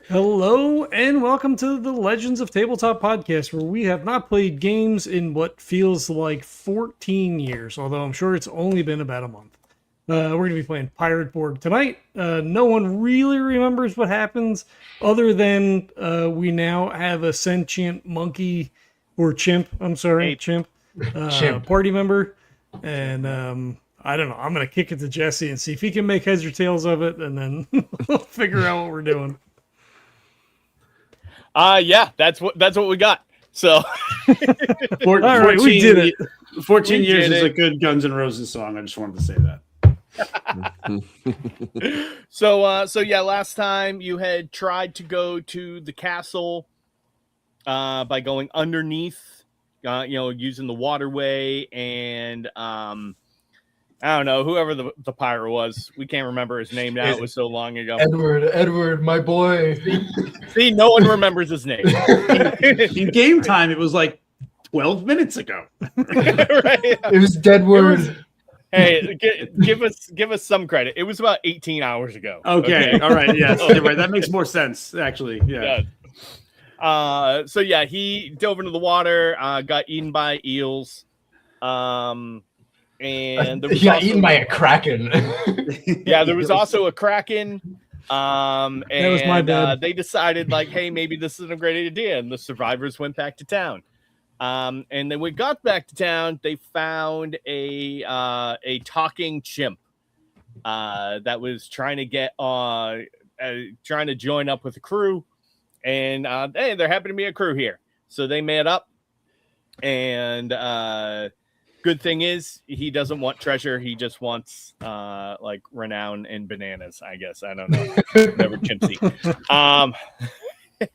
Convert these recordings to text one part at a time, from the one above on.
Hello and welcome to the Legends of Tabletop podcast, where we have not played games in what feels like 14 years, although I'm sure it's only been about a month. We're going to be playing Pirate Borg tonight. No one really remembers what happens, other than we now have a sentient monkey, or chimp, chimp, Chimp. party member, and I don't know, I'm going to kick it to Jesse and see if he can make heads or tails of it, and then we'll figure out what we're doing. Yeah, that's what we got. So, all right, we did it. 14 years is a good Guns N' Roses song. I just wanted to say that. So yeah, last time you had tried to go to the castle by going underneath, using the waterway, and I don't know, whoever the pirate was. We can't remember his name now. It was so long ago. Edward, my boy. See, no one remembers his name. In game time, it was like 12 minutes ago. Right? It was Deadward. Hey, give us some credit. It was about 18 hours ago. Okay. All right. Yes. You're right. That makes more sense, actually. Yeah. So yeah, he dove into the water, got eaten by eels. And he got eaten by a kraken. Yeah, there was also a kraken. And that was my bad. They decided, like, hey, maybe this isn't a great idea, and the survivors went back to town. And then we got back to town, they found a talking chimp that was trying to get trying to join up with the crew. And hey, there happened to be a crew here, so they met up. And good thing is, he doesn't want treasure. He just wants like renown and bananas, I guess. I don't know. Never chimpsy.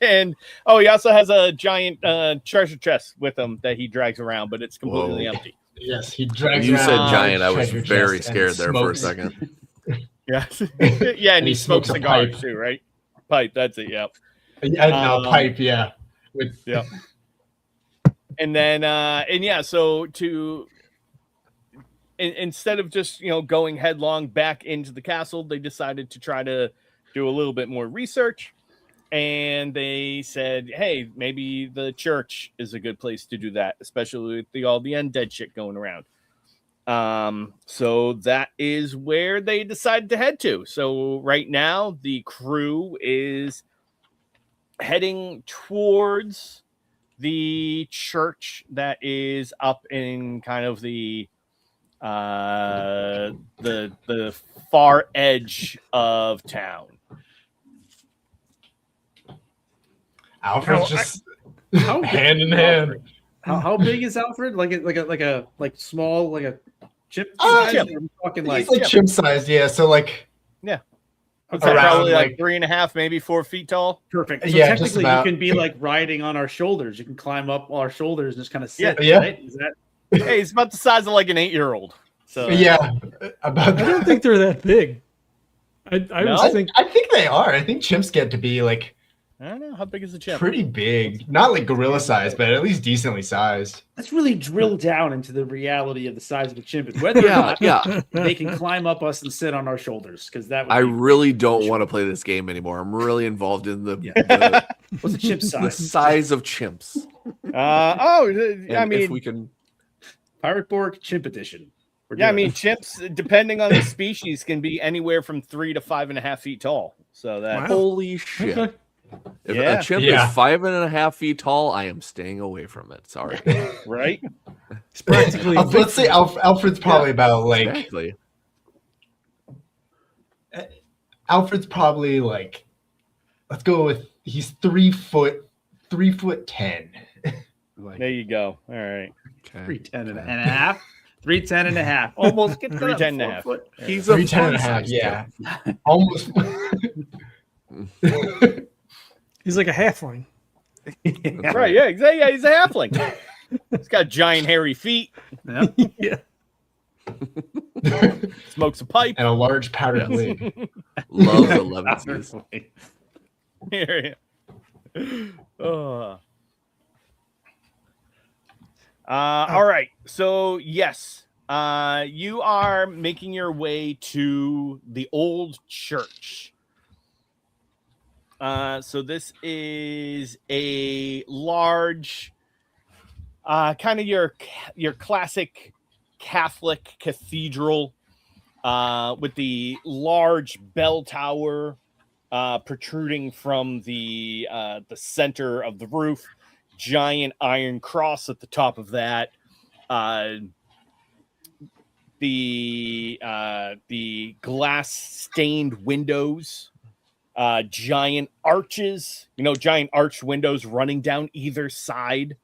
And he also has a giant treasure chest with him that he drags around, but it's completely empty. Yes, he drags. You said giant. I was very scared there for a second. Yeah, yeah, and he smokes cigars too, right? Pipe. That's it. Yep. No, pipe. Yeah. Yep. And then, so instead of just, going headlong back into the castle, they decided to try to do a little bit more research. And they said, hey, maybe the church is a good place to do that, especially with all the undead shit going around. So that is where they decided to head to. So right now, the crew is heading towards the church that is up in kind of the far edge of town. Alfred's just hand in hand. How big is Alfred? Like a small, like a chip size? Chip. I'm talking like chimp sized, yeah. So like, yeah. Probably like 3.5, maybe 4 feet tall. Perfect. So yeah, technically you can be like riding on our shoulders. You can climb up our shoulders and just kind of sit. Yeah. Right? Is that? Hey, he's about the size of like an 8-year-old. So yeah, I don't think they're that big. I think they are. I think chimps get to be like, I don't know, how big is the chimp? Pretty big. Not like gorilla size, but at least decently sized. Let's really drill down into the reality of the size of a chimp and whether or not they can climb up us and sit on our shoulders. Because that I really don't want to play this game anymore. I'm really involved in the what's a chimp size? The size of chimps. I mean, if we can Pirate Borg Chimp Edition. Yeah, I mean, chimps, depending on the species, can be anywhere from 3 to 5.5 feet tall. So that holy shit. Okay. If a chimp is 5.5 feet tall, I am staying away from it. Sorry. Right? It's practically. Let's say Alfred's probably about like. Exactly. Alfred's probably like. Let's go with he's 3 foot 10. There you go. All right. Okay. 3'10" and a half. 3'10" and a half. Almost get 3'10" and a half. He's 3'10" and a half. Yeah. Almost. He's like a halfling. Right, yeah, exactly. Yeah, he's a halfling. He's got giant hairy feet. Yeah. Smokes a pipe. And a large powdered wig. Loves 11s. Here. All right. So, yes, you are making your way to the old church. So this is a large, kind of your classic Catholic cathedral, with the large bell tower protruding from the center of the roof. Giant iron cross at the top of that. The glass stained windows, giant arches, giant arched windows running down either side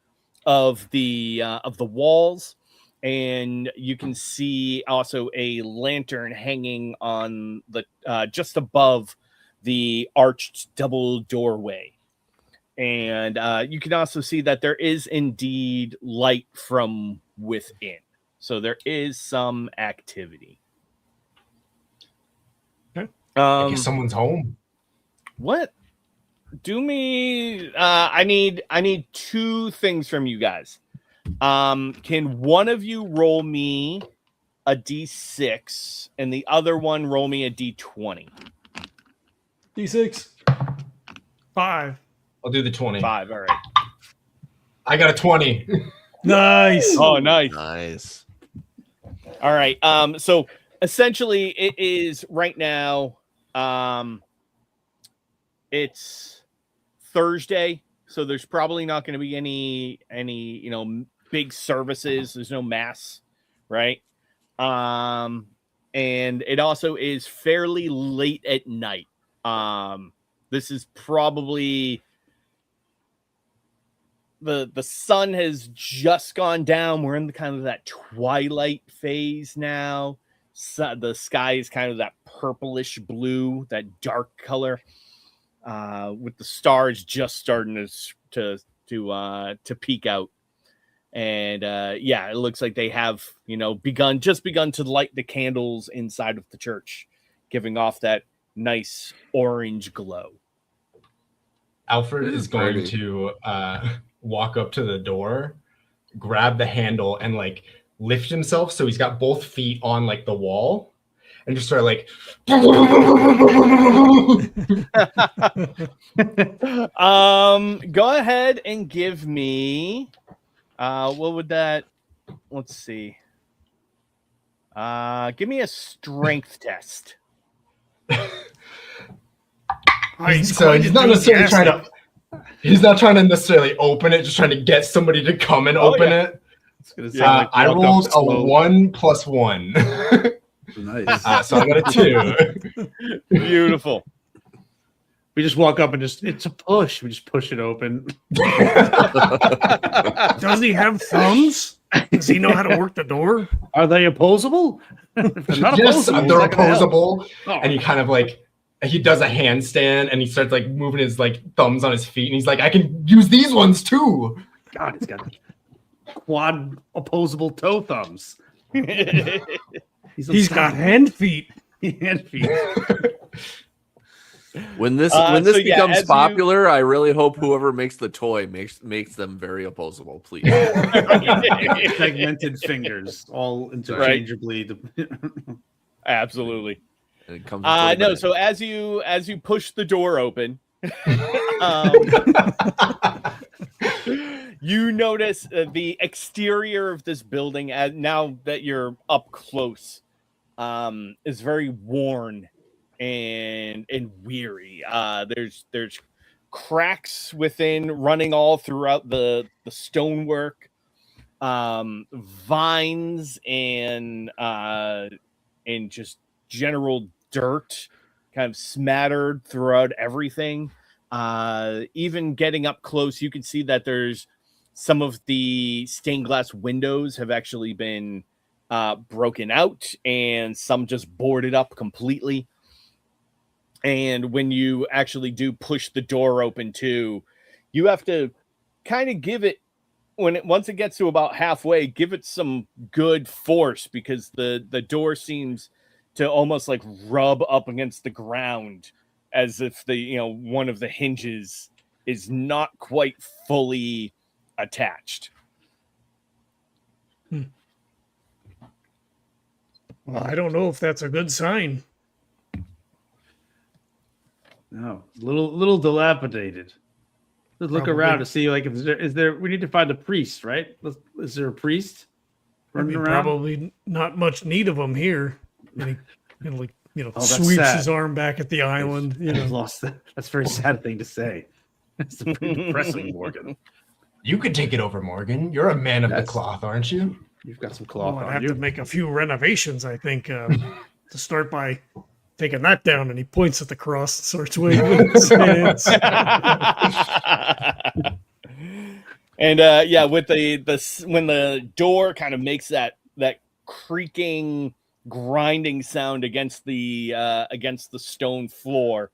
of the walls, and you can see also a lantern hanging on the just above the arched double doorway. And you can also see that there is indeed light from within. So there is some activity. Okay. I guess someone's home. What? Do me. I need 2 things from you guys. Can one of you roll me a d6, and the other one roll me a d20? D6. 5. I'll do the 20. 5. All right. I got a 20. Nice. Oh, nice. Nice. All right. So essentially, it is right now. It's Thursday, so there's probably not going to be any big services. There's no mass, right? And it also is fairly late at night. This is probably the sun has just gone down. We're in the kind of that twilight phase now. So the sky is kind of that purplish blue, that dark color, with the stars just starting to peek out. And it looks like they have begun to light the candles inside of the church, giving off that nice orange glow. Alfred is going to walk up to the door, grab the handle, and like lift himself so he's got both feet on like the wall, and just start like. Go ahead and give me. What would that? Let's see. Give me a strength test. So he's not necessarily trying to. He's not trying to necessarily open it, just trying to get somebody to come and open it. I rolled a 1 + 1. Nice. So I got a 2. Beautiful. We just walk up and it's a push. We just push it open. Does he have thumbs? Does he know how to work the door? Are they opposable? If they're not Yes, opposable, they're it's not gonna help. opposable. Oh. And he kind of like, he does a handstand and he starts like moving his like thumbs on his feet. And he's like, I can use these ones too. God, he's got quad opposable toe thumbs. He's got hand feet. hand feet. When this so becomes as popular, I really hope whoever makes the toy makes them very opposable, please. Segmented fingers, all interchangeably. Absolutely. And it comes No, so as you push the door open, you notice the exterior of this building, now that you're up close, is very worn and weary. There's cracks within, running all throughout the stonework, vines and just general dirt kind of smattered throughout everything. Even getting up close, you can see that there's some of the stained glass windows have actually been broken out, and some just boarded up completely. And when you actually do push the door open too, you have to kind of give it, once it gets to about halfway, give it some good force, because the door seems to almost like rub up against the ground, as if the one of the hinges is not quite fully attached. Well, I don't know if that's a good sign. No, little dilapidated. Let's look Probably. around to see like if is there. We need to find a priest, right? Is there a priest running around? Probably not much need of them here. And he that's sweeps sad. his arm back at the island. Lost that. That's a very sad thing to say. It's pretty depressing, Morgan. You could take it over, Morgan. You're a man of the cloth, aren't you? You've got some cloth I'd on have you. to make a few renovations, I think, to start by taking that down. And he points at the cross and starts waving his hands. And with when the door kind of makes that creaking, grinding sound against the stone floor,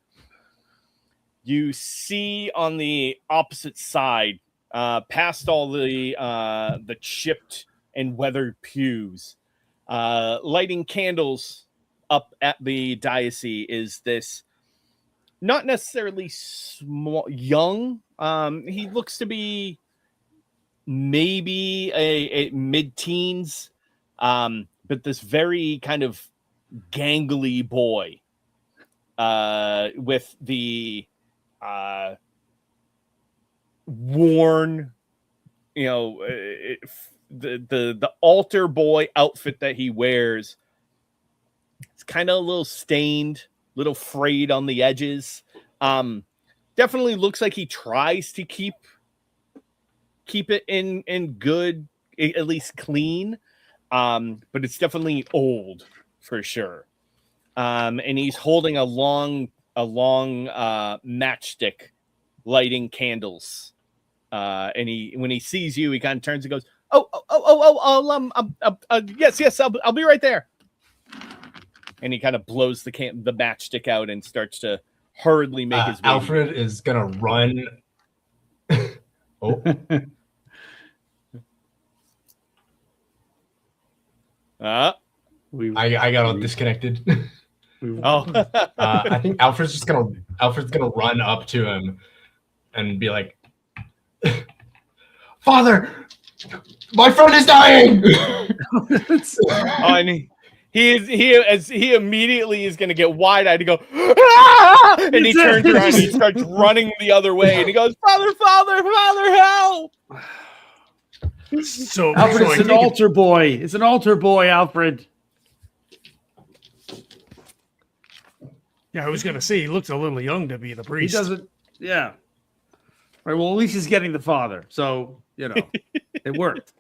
you see on the opposite side, past all the chipped and weathered pews, lighting candles up at the diocese, is this not necessarily young. He looks to be maybe a mid-teens, but this very kind of gangly boy, with the worn, the altar boy outfit that he wears. It's kind of a little stained, little frayed on the edges. Definitely looks like he tries to keep it in good, at least clean. But it's definitely old for sure. And he's holding a long matchstick, lighting candles. And when he sees you, he kind of turns and goes, yes, I'll be right there. And he kind of blows the matchstick out and starts to hurriedly make his way. Alfred is gonna run. I got all disconnected. I think Alfred's gonna run up to him and be like, "Father, my friend is dying." And he immediately is going to get wide-eyed and go, "Ah!" And he turns around and he starts running the other way and he goes, Father, help! So Alfred, it's an altar boy. It's an altar boy, Alfred. Yeah, I was going to say he looks a little young to be the priest. He doesn't. Yeah. Right. Well, at least he's getting the father, so it worked.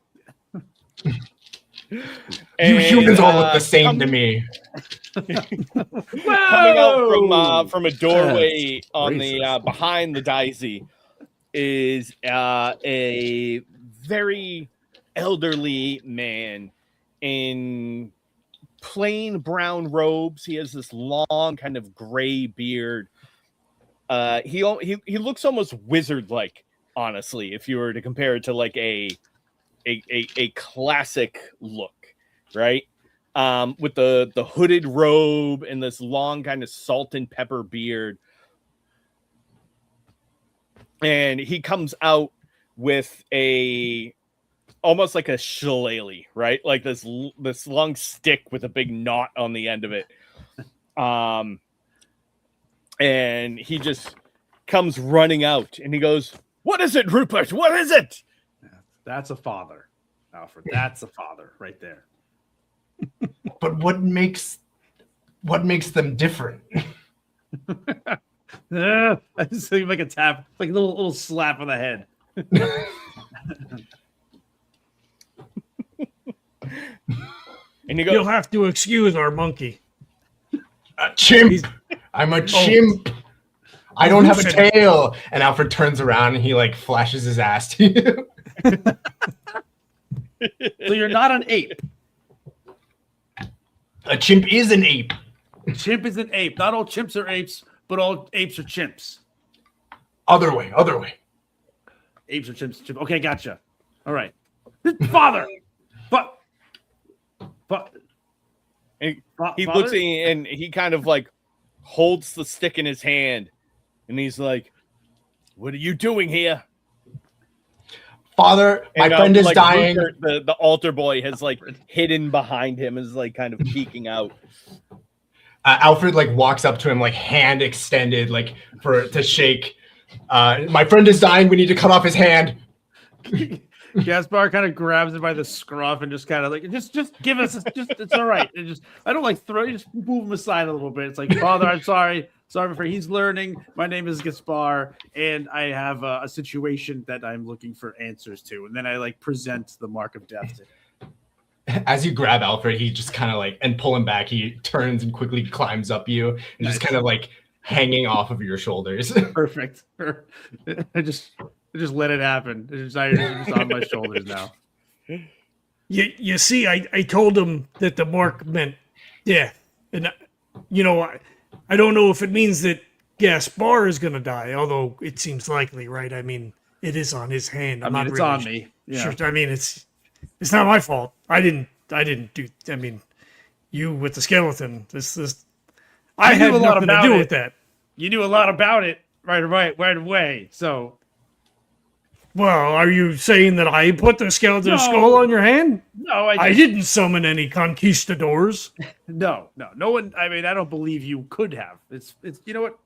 You humans all look the same to me. Coming out from a doorway on the behind the diocese is a very elderly man in plain brown robes. He has this long kind of gray beard. He looks almost wizard-like, honestly, if you were to compare it to like a classic look, right? With the hooded robe and this long kind of salt and pepper beard. And he comes out with almost like a shillelagh, right? Like this long stick with a big knot on the end of it. And he just comes running out and he goes, "What is it, Rupert? What is it?" That's a father, Alfred. That's a father right there. But what makes them different? I just think like a tap, like a little slap on the head. And you go, "You'll have to excuse our monkey." A chimp. I'm a chimp. I don't have a tail. And Alfred turns around and he like flashes his ass to you. So you're not an ape. A chimp is an ape. A chimp is an ape. Not all chimps are apes, but all apes are chimps. Other way. Apes are chimps. Okay, gotcha. All right. Father. But he looks at you and he kind of like holds the stick in his hand and he's like, "What are you doing here?" Father, my friend is dying. Rupert, the altar boy has like hidden behind him, is like kind of peeking out. Alfred like walks up to him, like hand extended, like to shake. My friend is dying. We need to cut off his hand. Gaspar kind of grabs it by the scruff and just kind of like, just give us, it's all right. And I don't like throw, just move him aside a little bit. It's like, Father, I'm sorry for he's learning. My name is Gaspar, and I have a situation that I'm looking for answers to. And then I like present the mark of death to him. As you grab Alfred, he just kind of like, and pull him back, he turns and quickly climbs up you and just kind of like hanging off of your shoulders. Perfect. I just let it happen. It's just on my shoulders now. You see, I told him that the mark meant death. And, I don't know if it means that Gaspar is going to die, although it seems likely, right? I mean, it is on his hand. It's really on me. Yeah. Sure. I mean, it's not my fault. I didn't do. I mean, you with the skeleton. I had nothing to do with that. You knew a lot about it right away. So, well, are you saying that I put the skeleton skull on your hand? No, I didn't summon any conquistadors. No one. I mean, I don't believe you could have. It's you know what?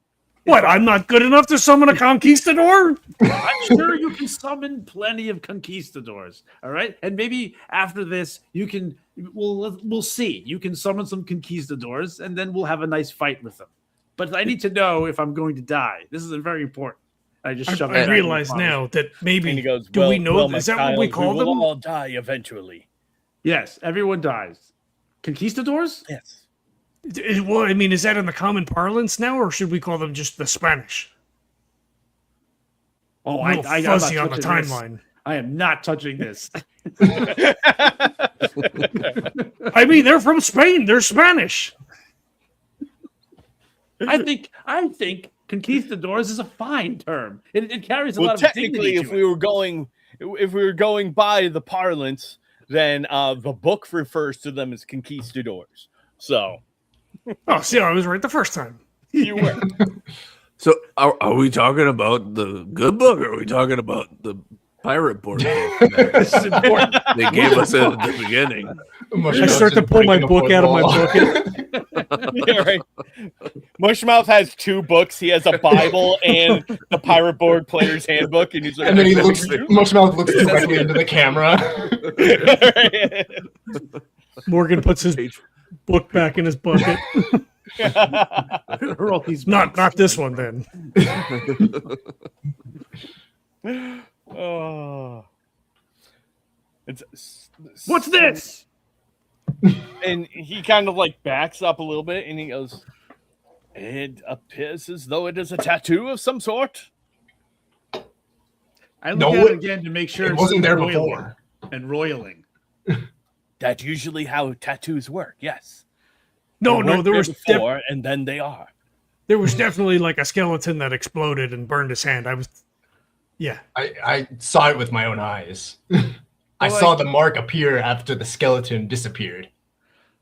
What? I'm not good enough to summon a conquistador? I'm sure you can summon plenty of conquistadors. All right, and maybe after this, you can. We'll see. You can summon some conquistadors, and then we'll have a nice fight with them. But I need to know if I'm going to die. This is very important. I realize now that maybe and he goes, do we know? Is that what we call them? We'll all die eventually. Yes, everyone dies. Conquistadors? Yes. Well, I mean, is that in the common parlance now, or should we call them just the Spanish? Oh, I'm fuzzy on the timeline. I am not touching this. I mean, they're from Spain. They're Spanish. I think conquistadors is a fine term. It carries a lot of dignity. Technically, if we were going by the parlance, then the book refers to them as conquistadors. So, see, I was right the first time. You were. So, are we talking about the good book, or are we talking about the pirate board book? This is important. They gave us it at the beginning. I start to pull my book out of my bucket. Yeah, right. Mushmouth has two books. He has a Bible and the Pirate Board Player's Handbook, and he's like, and then Mushmouth looks directly into the camera. Morgan puts his book back in his bucket. Not this one then. Oh, what's this? And he kind of like backs up a little bit, and he goes, "It appears as though it is a tattoo of some sort." I look at it again to make sure it wasn't there before. And roiling. That's usually how tattoos work. Yes. No, there was before, and then they are. There was definitely like a skeleton that exploded and burned his hand. I saw it with my own eyes. I saw the mark appear after the skeleton disappeared.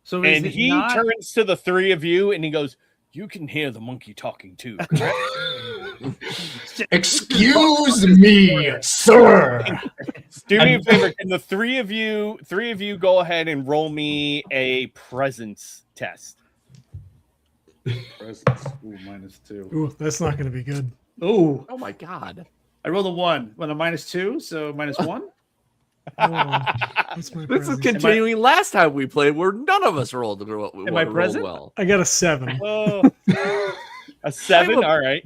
So he turns to the three of you and he goes, "You can hear the monkey talking too, correct?" Excuse me, sir. Do me a favor. Can the three of you go ahead and roll me a presence test? Presence. Ooh, -2. Ooh, that's not going to be good. Ooh. Oh my god. I rolled a 1. Well, a -2, so -1. This is continuing last time we played where none of us rolled present? well. I got a 7. A 7? All right.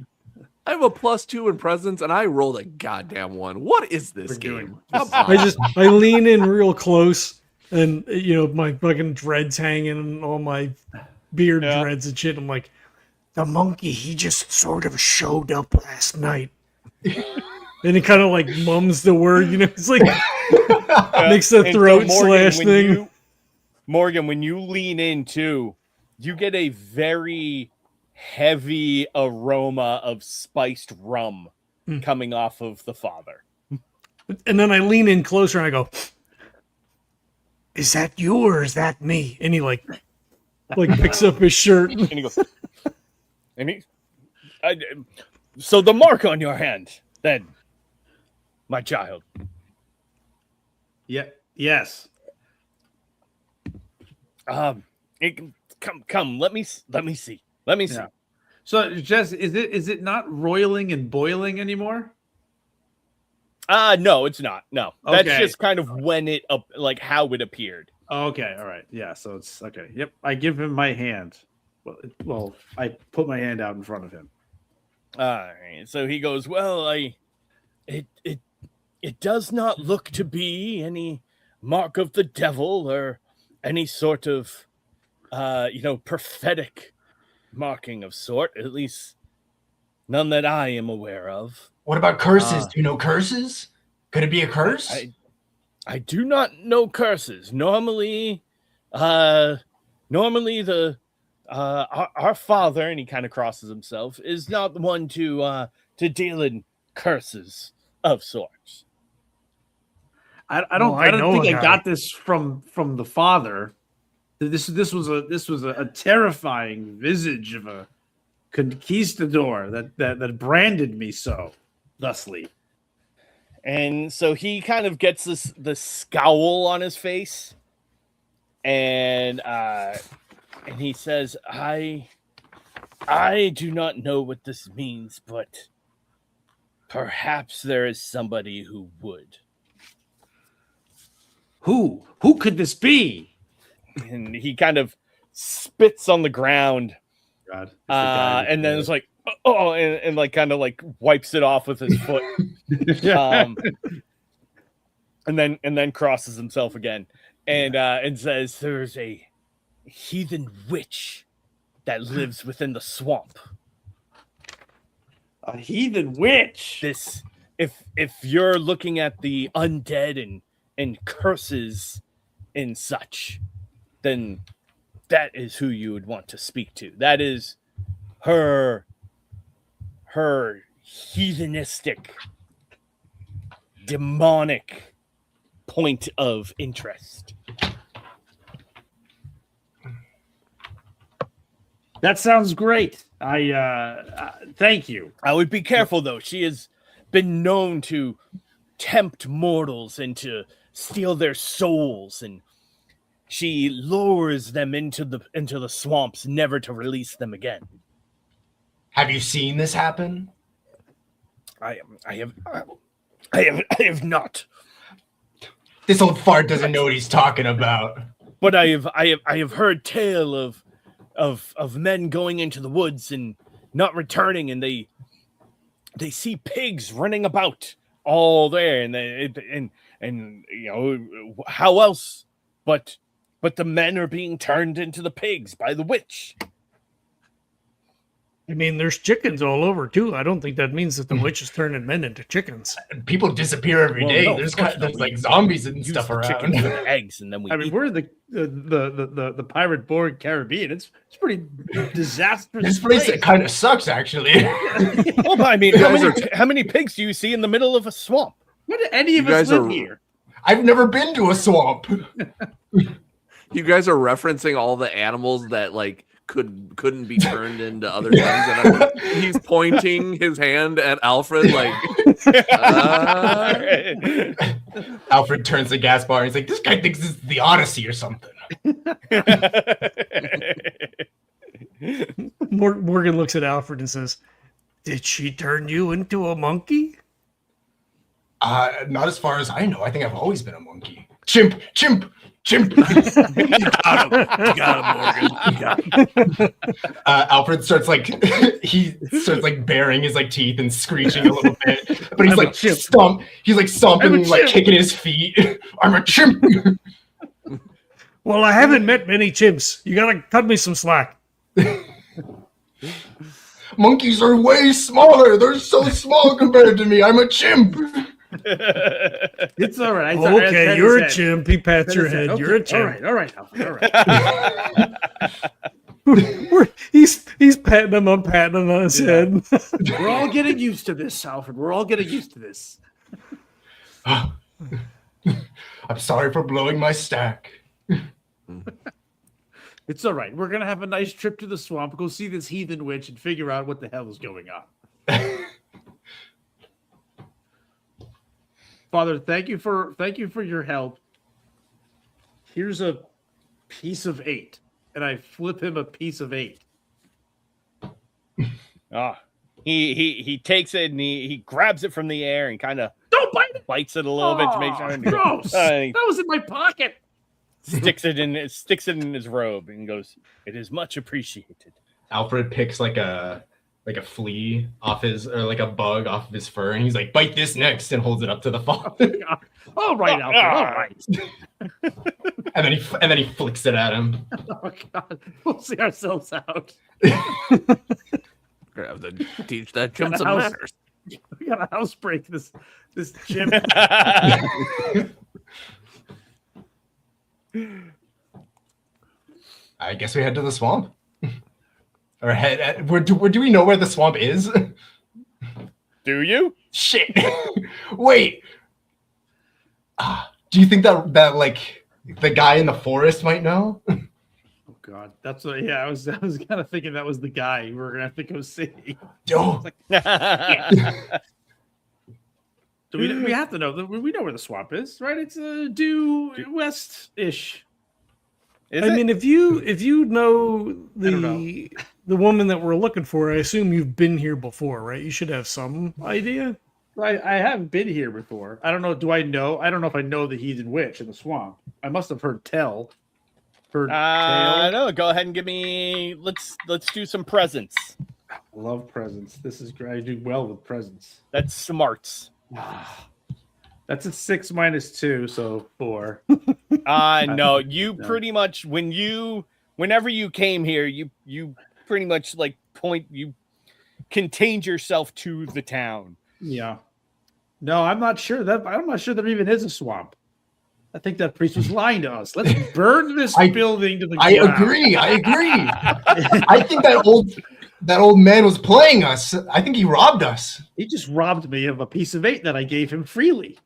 I have a +2 in presence, and I rolled a goddamn 1. What is this game? I lean in real close, and my fucking dreads hanging, and all my beard dreads and shit. I'm like, the monkey, he just sort of showed up last night. And he kind of like mums the word, it's like makes the throat slash thing. Morgan, when you lean in too, you get a very heavy aroma of spiced rum coming off of the father. And then I lean in closer and I go, "Is that you or is that me?" And he like picks up his shirt and he goes, so the mark on your hand, then, my child. Yeah. Yes. Come. Let me see. Let me see. Yeah. So, Jess, is it not roiling and boiling anymore? No, it's not. No, that's Okay. just kind of when it like how it appeared. Okay, all right. Yeah, so it's okay. Yep. I give him my hand. Well, I put my hand out in front of him. All right. So he goes, well, it does not look to be any mark of the devil or any sort of, prophetic marking of sort, at least none that I am aware of. What about curses? Do you know curses? Could it be a curse? I do not know curses. Normally the our father, and he kind of crosses himself, is not the one to deal in curses of sorts. I don't think I got this from the father. This was a terrifying visage of a conquistador that branded me so thusly. And so he kind of gets the scowl on his face, and he says, I do not know what this means, but perhaps there is somebody who would. Who could this be? And he kind of spits on the ground. God, and then it's like, and like kind of like wipes it off with his foot. And then crosses himself again and says, there's a heathen witch that lives within the swamp. A heathen witch. This, if you're looking at the undead and curses and such, then that is who you would want to speak to. That is her heathenistic, demonic point of interest. That sounds great. I thank you. I would be careful though. She has been known to tempt mortals and to steal their souls, and she lures them into the swamps, never to release them again. Have you seen this happen? I have not. This old fart doesn't know what he's talking about. But I have heard tale of men going into the woods and not returning, and they see pigs running about all there, and how else but the men are being turned into the pigs by the witch. I mean, there's chickens all over too. I don't think that means that the witch is turning men into chickens. People disappear every day. No, There's like zombies and stuff the around. chickens for the eggs, and then we. I mean, we're in the pirate Borg Caribbean. It's pretty disastrous. This place kind of sucks, actually. Well, I mean, how many pigs do you see in the middle of a swamp? What do any of us live here? I've never been to a swamp. You guys are referencing all the animals that like couldn't be turned into other things, and he's pointing his hand at Alfred like. Alfred turns to Gaspar and he's like, "This guy thinks this is the Odyssey or something." Morgan looks at Alfred and says, "Did she turn you into a monkey?" Not as far as I know. I think I've always been a monkey. Chimp. You got him, Morgan. You got him. Alfred starts like baring his like teeth and screeching a little bit, but he's like stomping and like kicking his feet. I'm a chimp. Well, I haven't met many chimps. You gotta cut me some slack. Monkeys are way smaller. They're so small compared to me. I'm a chimp. It's all right. Okay, you're a chimp. He pats your head. Okay. You're a chimp. All right, Alfred. All right. He's patting him. I'm patting him on his head. We're all getting used to this, Alfred. We're all getting used to this. I'm sorry for blowing my stack. It's all right. We're gonna have a nice trip to the swamp, go see this heathen witch, and figure out what the hell is going on. Father, thank you for your help. Here's a piece of 8. and I flip him a piece of 8. He takes it and he grabs it from the air and kind of Don't bite it. bites it a little bit to make sure. Gross. That was in my pocket. Sticks it in his robe and goes, "It is much appreciated." Alfred picks like a flea off his, or like a bug off of his fur, and he's like, "Bite this next," and holds it up to the father. All right, Alfred. All right. and then he flicks it at him. Oh God, we'll see ourselves out. Gonna have to teach that chimp Got a some house. manners. We got to housebreak this gym. I guess we head to the swamp. Or where do we know where the swamp is? Do you? Shit. Wait. Do you think that like the guy in the forest might know? Oh God, that's what. Yeah, I was kind of thinking that was the guy we were gonna have to go see. Yo. So we have to know. We know where the swamp is, right? It's due west-ish. I mean, if you know don't know. the woman that we're looking for, I assume you've been here before, right? You should have some idea. I haven't been here before. I don't know. Do I know? I don't know if I know the heathen witch in the swamp. I must have heard tell. No. Go ahead and give me. Let's do some presents. I love presents. This is great. I do well with presents. That's smarts. That's a 6 minus 2, so 4. No, you pretty much whenever you came here, you pretty much like you contained yourself to the town. Yeah. No, I'm not sure that there even is a swamp. I think that priest was lying to us. Let's burn this building to the ground. I agree. I think that old man was playing us. I think he robbed us. He just robbed me of a piece of 8 that I gave him freely.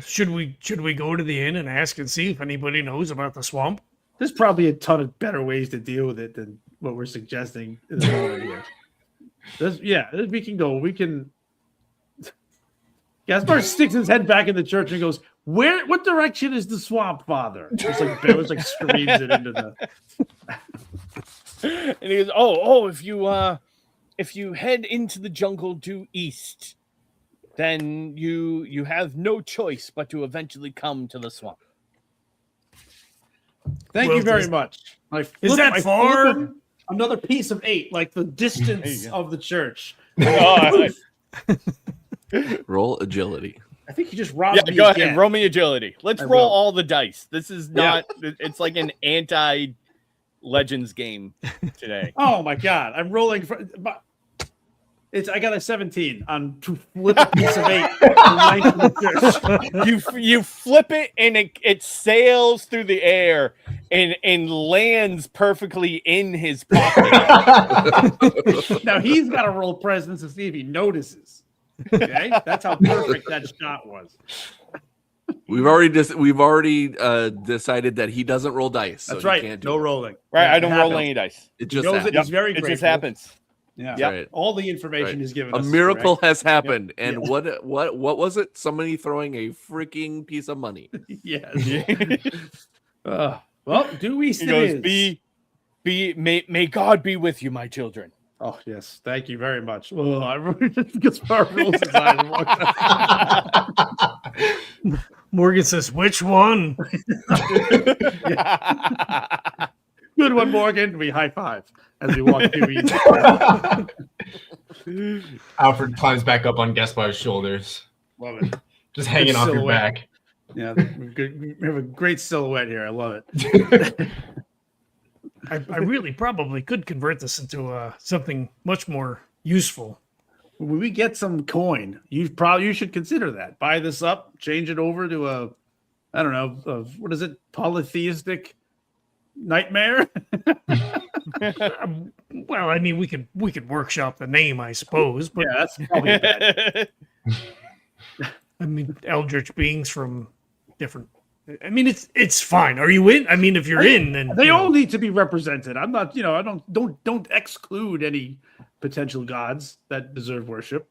Should we go to the inn and ask and see if anybody knows about the swamp? There's probably a ton of better ways to deal with it than what we're suggesting in the moment here. We can go. We can. Gaspar sticks his head back in the church and goes, what direction is the swamp, Father? Just like Bears like screams it into the. And he goes, if you head into the jungle due east, then you have no choice but to eventually come to the swamp. Thank you very much. Is that far? Another piece of 8, like the distance of the church. Roll agility. I think you just robbed me. Go again. ahead, roll me agility. Let's roll all the dice. This is not. It's like an anti-Legends game today. Oh my God! I'm rolling for. I got a 17 on to flip a piece of 8. You flip it and it sails through the air and lands perfectly in his pocket. Now he's got to roll presence to see if he notices. Okay, that's how perfect that shot was. We've already decided that he doesn't roll dice. So That's right. He can't no rolling. Right, I don't roll any dice. It just knows happens. He's very It grateful. just happens. Yeah. Right. All the information is given. A us miracle correct. has happened, and what was it? Somebody throwing a freaking piece of money. Yes. Well, due east He it goes, is. may God be with you, my children. Oh yes, thank you very much. Oh, I really Gaspar rolls his eyes and walks. Morgan says, "Which one?" Good one, Morgan. We high five as we walk through. Alfred climbs back up on Gaspar's shoulders, Love it. just hanging off your silhouette. back. Yeah, we have a great silhouette here. I love it. I really probably could convert this into something much more useful. When we get some coin, you should consider that. Buy this up, change it over to what is it? Polytheistic nightmare. Well, I mean, we could workshop the name, I suppose, but Yeah, that's probably bad. I mean, eldritch beings from different. I mean, it's fine. Are you in? I mean, if you're in, then They all need to be represented. I'm not, I don't exclude any potential gods that deserve worship.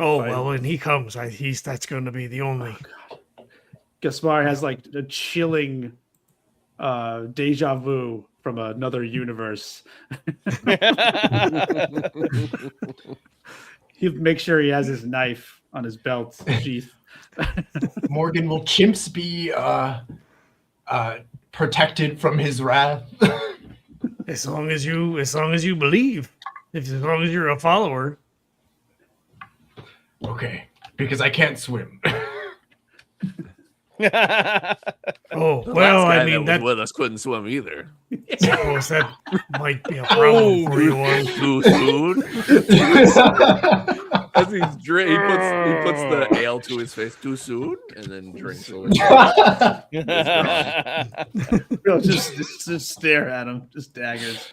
Oh well, when he comes, that's going to be the only. Gaspar has like a chilling deja vu from another universe. He'll make sure he has his knife on his belt sheath. Morgan, will chimps be protected from his wrath? As long as you believe, as long as you're a follower. Okay, because I can't swim. Oh The well, last guy I mean that that. was with us couldn't swim either. I suppose that might be a problem for you one. Too soon. As he puts the ale to his face too soon, and then drinks a little. Bro, just stare at him, just daggers.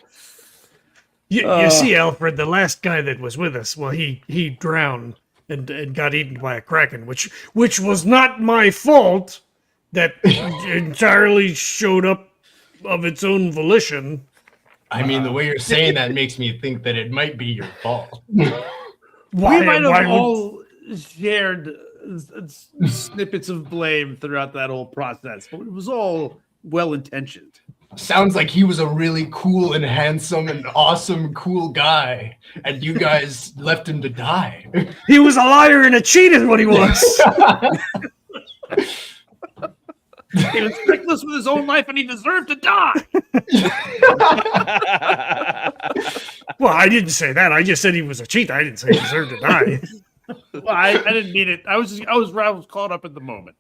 You see, Alfred, the last guy that was with us, well, he drowned and got eaten by a kraken, which was not my fault. That entirely showed up of its own volition. I mean, the way you're saying that makes me think that it might be your fault. Why, We might why have would- all shared snippets of blame throughout that whole process, but it was all well intentioned. Sounds like he was a really cool and handsome and awesome, cool guy, and you guys left him to die. He was a liar and a cheat is what he was. He was reckless with his own life, and he deserved to die. Well, I didn't say that. I just said he was a cheat. I didn't say he deserved to die. Well, I didn't mean it. I was caught up in the moment.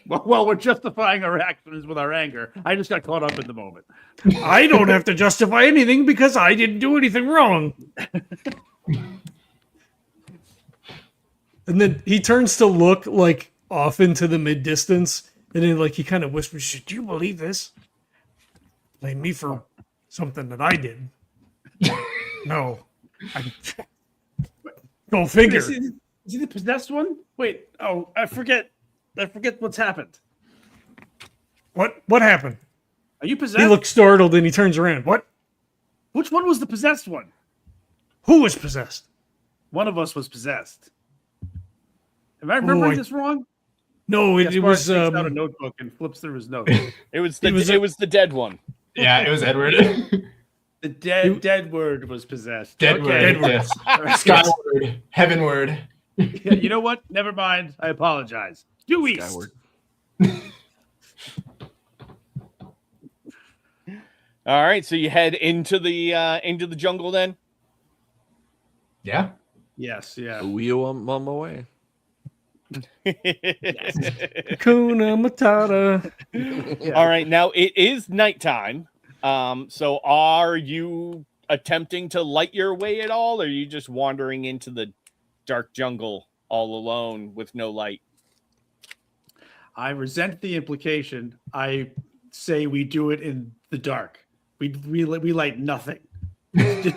Well, we're justifying our actions with our anger. I just got caught up in the moment. I don't have to justify anything because I didn't do anything wrong. And then he turns to look like off into the mid distance, and then like he kind of whispers, "Do you believe this? Blame me for something that I did." No. Go figure. Is he the possessed one? Wait. Oh, I forget what's happened. What happened? Are you possessed? He looks startled and he turns around. What? Which one was the possessed one? Who was possessed? One of us was possessed. Am I remembering I- this wrong? No, it Gaspar was takes out a notebook and flips through his notes. It was the dead one. Yeah, it was Edward. The dead word was possessed. Deadward, Okay. yes. Skyward, heavenward. Yeah, you know what? Never mind. I apologize. Due east. Skyward. All right, so you head into the jungle then. Yeah. Yes, yeah. Wheel on my way. Kuna Matata. All right, now it is nighttime. So are you attempting to light your way at all, or are you just wandering into the dark jungle all alone with no light? I resent the implication. I say we do it in the dark. We light nothing. Because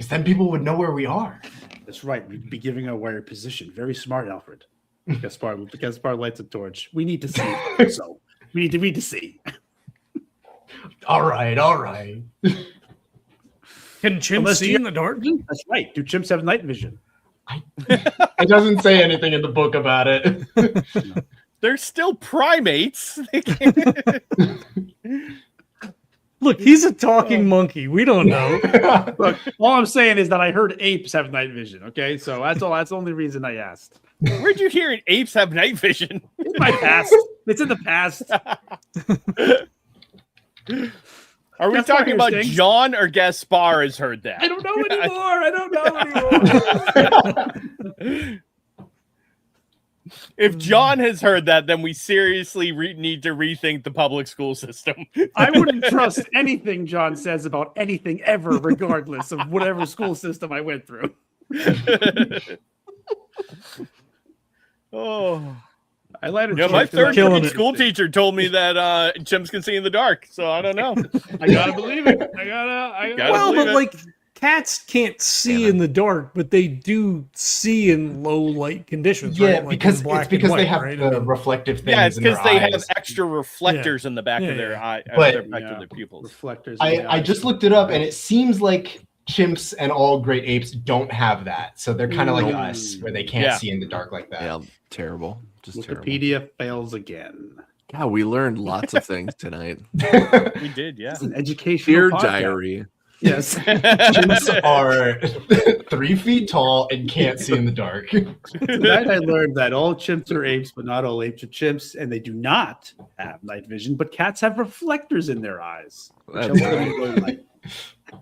then people would know where we are. That's right. We'd be giving away our position. Very smart, Alfred. Gaspar lights a torch. We need to see. So we need to see. All right. Can chimps Unless see you- in the dark? That's right. Do chimps have night vision? It doesn't say anything in the book about it. They're still primates. Look, he's a talking monkey. We don't know. Look, all I'm saying is that I heard apes have night vision. Okay, so that's all. That's the only reason I asked. Where'd you hear apes have night vision? In my past, it's in the past. Are we Gaspar talking about hears things. John or Gaspar has heard that? I don't know anymore. If John has heard that, then we seriously need to rethink the public school system. I wouldn't trust anything John says about anything ever, regardless of whatever school system I went through. Oh, I lied. yeah, my third killing grade it. school teacher told me that chimps can see in the dark, so I don't know. I gotta believe it. I gotta Gotta Well, believe but it. like cats can't see in the dark, but they do see in low light conditions. Yeah, right? Like because in black it's because and they white, have right? the I mean, reflective things. Yeah, it's in because their they have eyes. extra reflectors in the back of their Yeah. eye, But- their back Yeah. of their pupils. reflectors. I just looked it up, and it seems like chimps and all great apes don't have that. So they're kind of like us, where they can't Yeah. see in the dark like that. Yeah, terrible. Just Wikipedia fails again. Yeah, we learned lots of things tonight. We did, yeah. It's an educational Dear podcast. diary. Yes. Chimps are 3 feet tall and can't see in the dark. Tonight I learned that all chimps are apes, but not all apes are chimps, and they do not have night vision, but cats have reflectors in their eyes. which That's helps them right. enjoy light.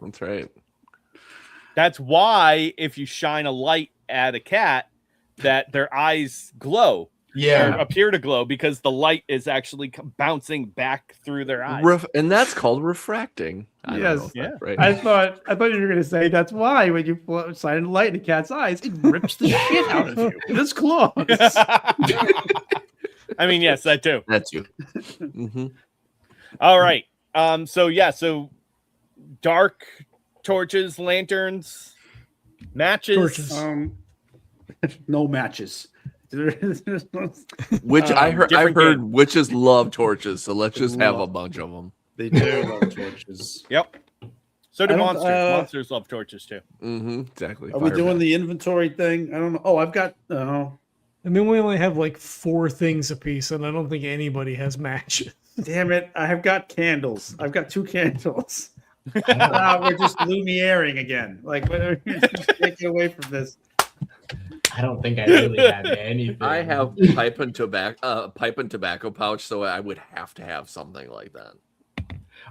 That's right. That's why if you shine a light at a cat, that their eyes glow. Or Yeah. appear to glow because the light is actually bouncing back through their eyes. And that's called refracting. I don't Yes. know if Yeah. that's right. I thought you were going to say that's why when you shine a light in a cat's eyes, it rips the shit out of you with its claws. I mean, yes, that too. That's you. Mm-hmm. All right. So dark torches, lanterns, matches. Torches. No matches. Which I different heard game. witches love torches, so let's just have a Love- bunch of them. They do love torches. Yep. So do I don't- monsters. Monsters love torches too. Mm-hmm. Exactly. Are we doing Fireball. the inventory thing? I don't know. Oh, I've got. I mean, we only have like 4 things apiece, and I don't think anybody has matches. Damn it! I have got candles. I've got 2 candles. We're just Lumiering again. Like, take it away from this. I don't think I really have anything. I have pipe and tobacco pouch, so I would have to have something like that.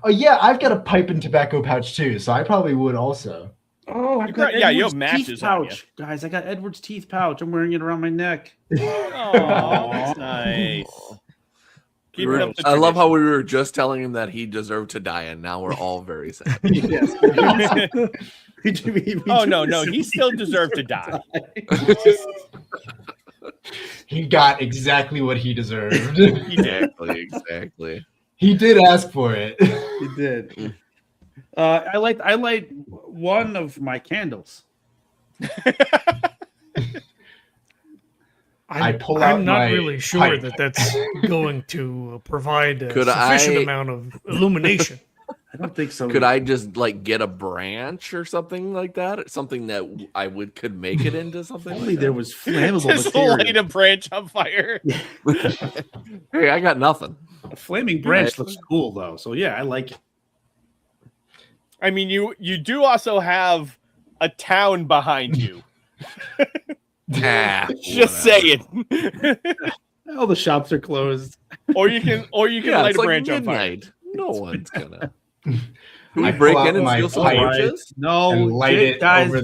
Oh yeah, I've got a pipe and tobacco pouch too, so I probably would also. Oh, I've You got got- yeah, you Edward's have matches teeth on pouch, guys. I got Edward's teeth pouch. I'm wearing it around my neck. Oh, that's nice. Keep it up the I love how tradition. we were just telling him that he deserved to die, and now we're all very sad. Yes. Oh no, he still deserved to die. He got exactly what he deserved. He did. Exactly. He did ask for it. He did. I light one of my candles. I pull out I'm not my really sure pipe. that that's going to provide a Could sufficient I- amount of illumination. I don't think so. Could I just like get a branch or something like that? Something that I could make it into something. Only like there that? was flammable Just light a material. branch on fire. Hey, I got nothing. A flaming branch looks cool though. So yeah, I like it. I mean, you do also have a town behind you. Just Whatever. saying. All the shops are closed. or you can Yeah, light it's a like branch on fire. midnight. No one's gonna. Can we I break pull in out and my steal some pipe. torches? No, and light it guys. over.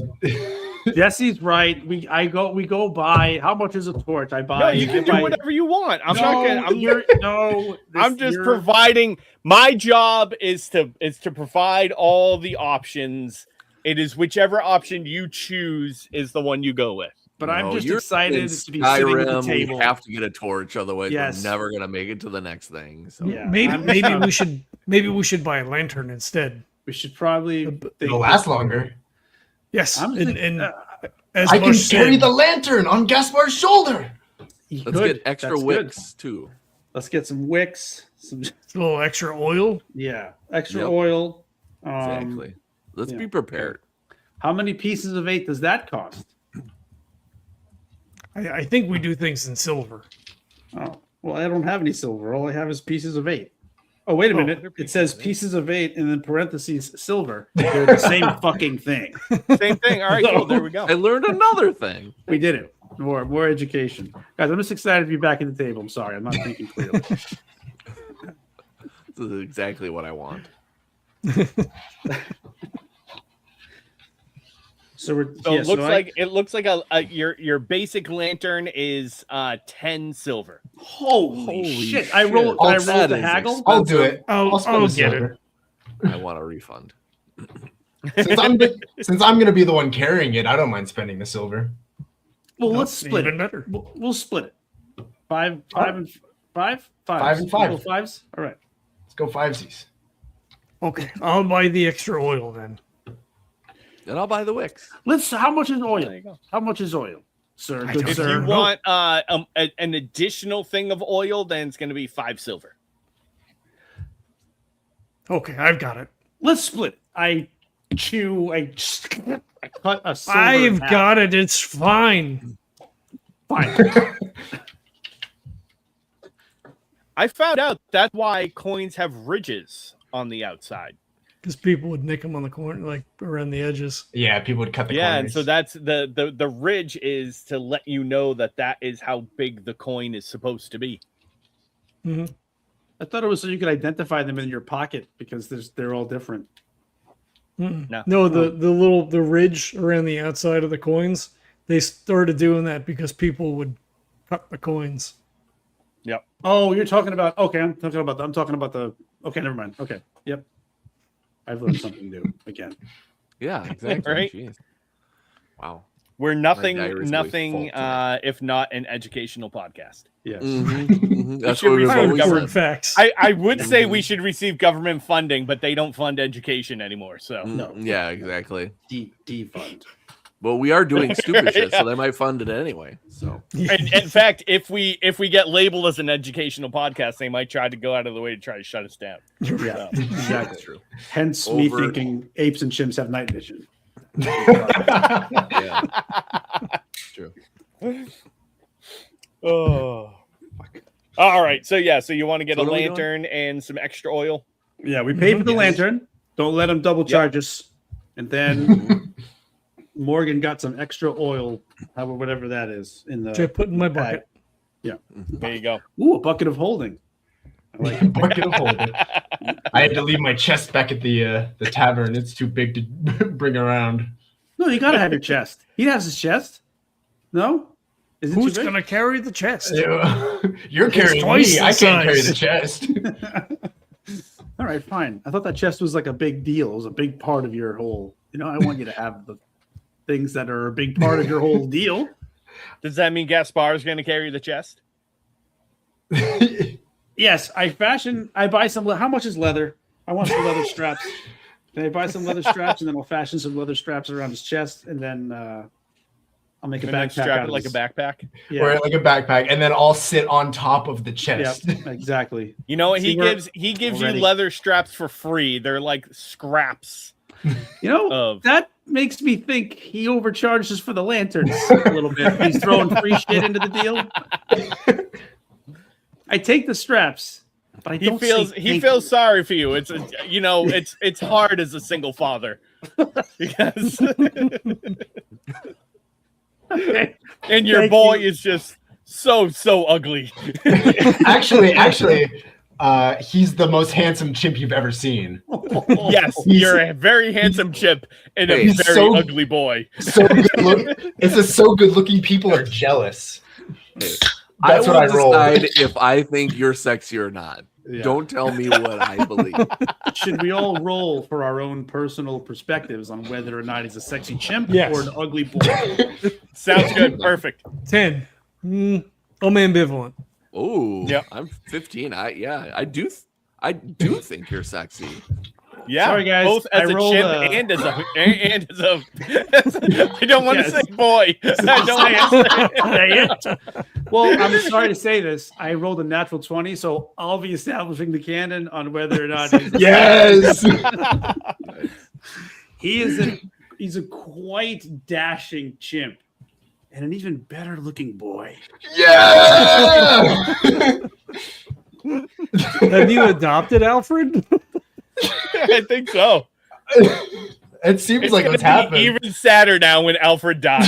Jesse's right. We go buy. How much is a torch? I buy. No, you can do buy- whatever you want. I'm no, not gonna. I'm just you're- providing. My job is to provide all the options. It is whichever option you choose is the one you go with. But I'm No, just you're excited in to be sitting at the Skyrim, we table. have to get a torch, otherwise Yes. we're never gonna make it to the next thing. So Yeah. Maybe we should buy a lantern instead. We should probably. It'll last longer. Yes, I'm and, thinking, as I can Mush carry said, the lantern on Gaspar's shoulder. you let's could. get extra That's wicks good. too. Let's get some wicks. Some a little extra oil. extra Yep. oil. Exactly. Let's yeah. be prepared. How many pieces of 8 does that cost? I think we do things in silver. Oh, well, I don't have any silver. All I have is pieces of 8. Oh, wait a minute. It says pieces of 8 and then parentheses silver. They're the same fucking thing. Same thing. All right, cool. There we go. I learned another thing. We did it. More education. Guys, I'm just excited to be back at the table. I'm sorry. I'm not thinking clearly. This is exactly what I want. So we're So yeah, it looks like your basic lantern is 10 silver. holy shit. shit. I rolled That the is haggle. I'll do it. I'll spend the get it. silver. I want a refund. Since I'm gonna be the one carrying it, I don't mind spending the silver. Well, let's That's split even it. better. We'll split it. Five and five. Five and five. Little fives. All right. Let's go fivesies. Okay, I'll buy the extra oil then. And I'll buy the wicks. How much is oil? There you go. How much is oil, sir? I Good don't If sir. you want an additional thing of oil, then it's going to be 5 silver. Okay, I've got it. Let's split it. I cut a silver in I've half. got it. It's fine. Fine. I found out that's why coins have ridges on the outside. Because people would nick them on the corner, like around the edges. Yeah, people would cut the Yeah, corners. and so that's the ridge is to let you know that is how big the coin is supposed to be. Mm-hmm. I thought it was so you could identify them in your pocket because they're all different. No, the ridge around the outside of the coins, they started doing that because people would cut the coins. Yep. Oh, you're talking about I'm talking about the okay, never mind. Okay. Yep. I've learned something new again. Yeah, exactly. Right? Jeez. Wow. We're My nothing diary's really full tonight. if not an educational podcast. Yes. That's should what we've receive always government said. Facts. I would say we should receive government funding, but they don't fund education anymore. So No. Yeah, exactly. Defund. Well, we are doing stupid shit, so they might fund it anyway. So in fact, if we get labeled as an educational podcast, they might try to go out of the way to try to shut us down. Yeah, exactly. that's true. Hence me thinking apes and chimps have night vision. Yeah, true. Oh, all right. So you want to get So a what are we doing? lantern and some extra oil? Yeah, we paid for the lantern. Don't let them double charge us. And then Morgan got some extra oil, whatever that is, in the Which I put in my bucket. There you go. Ooh, a bucket of holding. I like it. Bucket of holding. I had to leave my chest back at the tavern. It's too big to bring around. No, you gotta have your chest. He has his chest. No? Is it Who's too big? gonna carry the chest? You're carrying twice me. the I can't carry size. the chest. All right, fine. I thought that chest was like a big deal. It was a big part of your whole. I want you to have the things that are a big part of your whole deal. Does that mean Gaspar is going to carry the chest? Yes, I buy some. How much is leather? I want some leather straps. Can I buy some leather straps and then I'll fashion some leather straps around his chest and then I'll make a And then backpack strap out it of like his- a backpack. Yeah, Or like a backpack, and then I'll sit on top of the chest. yep, exactly. You know what? See, He gives you already- leather straps for free. They're like scraps of. That makes me think he overcharges for the lanterns a little bit. He's throwing free shit into the deal. I take the straps, but I He don't. feels say he thank feels you. sorry for you. It's it's hard as a single father because Okay. and your Thank boy you. is just so ugly. Actually, he's the most handsome chimp you've ever seen. Yes, you're a very handsome chip and a Hey, very he's so- ugly boy. So good it's just so good looking. People are jealous. I That's will what I rolled. decide if I think you're sexy or not. Yeah. Don't tell me what I believe. Should we all roll for our own personal perspectives on whether or not he's a sexy chimp Yes. or an ugly boy? Sounds good. Perfect. 10. I'm ambivalent. Oh, Yep. I'm 15. I do think you're sexy. Yeah, Sorry, guys. both as I a rolled chimp a- and as a I don't want Yes. to say boy. I don't want to say Well, I'm sorry to say this. I rolled a natural 20, so I'll be establishing the canon on whether or not he's Yes. he's a quite dashing chimp and an even better looking boy. Yeah. Have you adopted Alfred? I think so. It seems It's like gonna what's be happened. even sadder now when Alfred dies.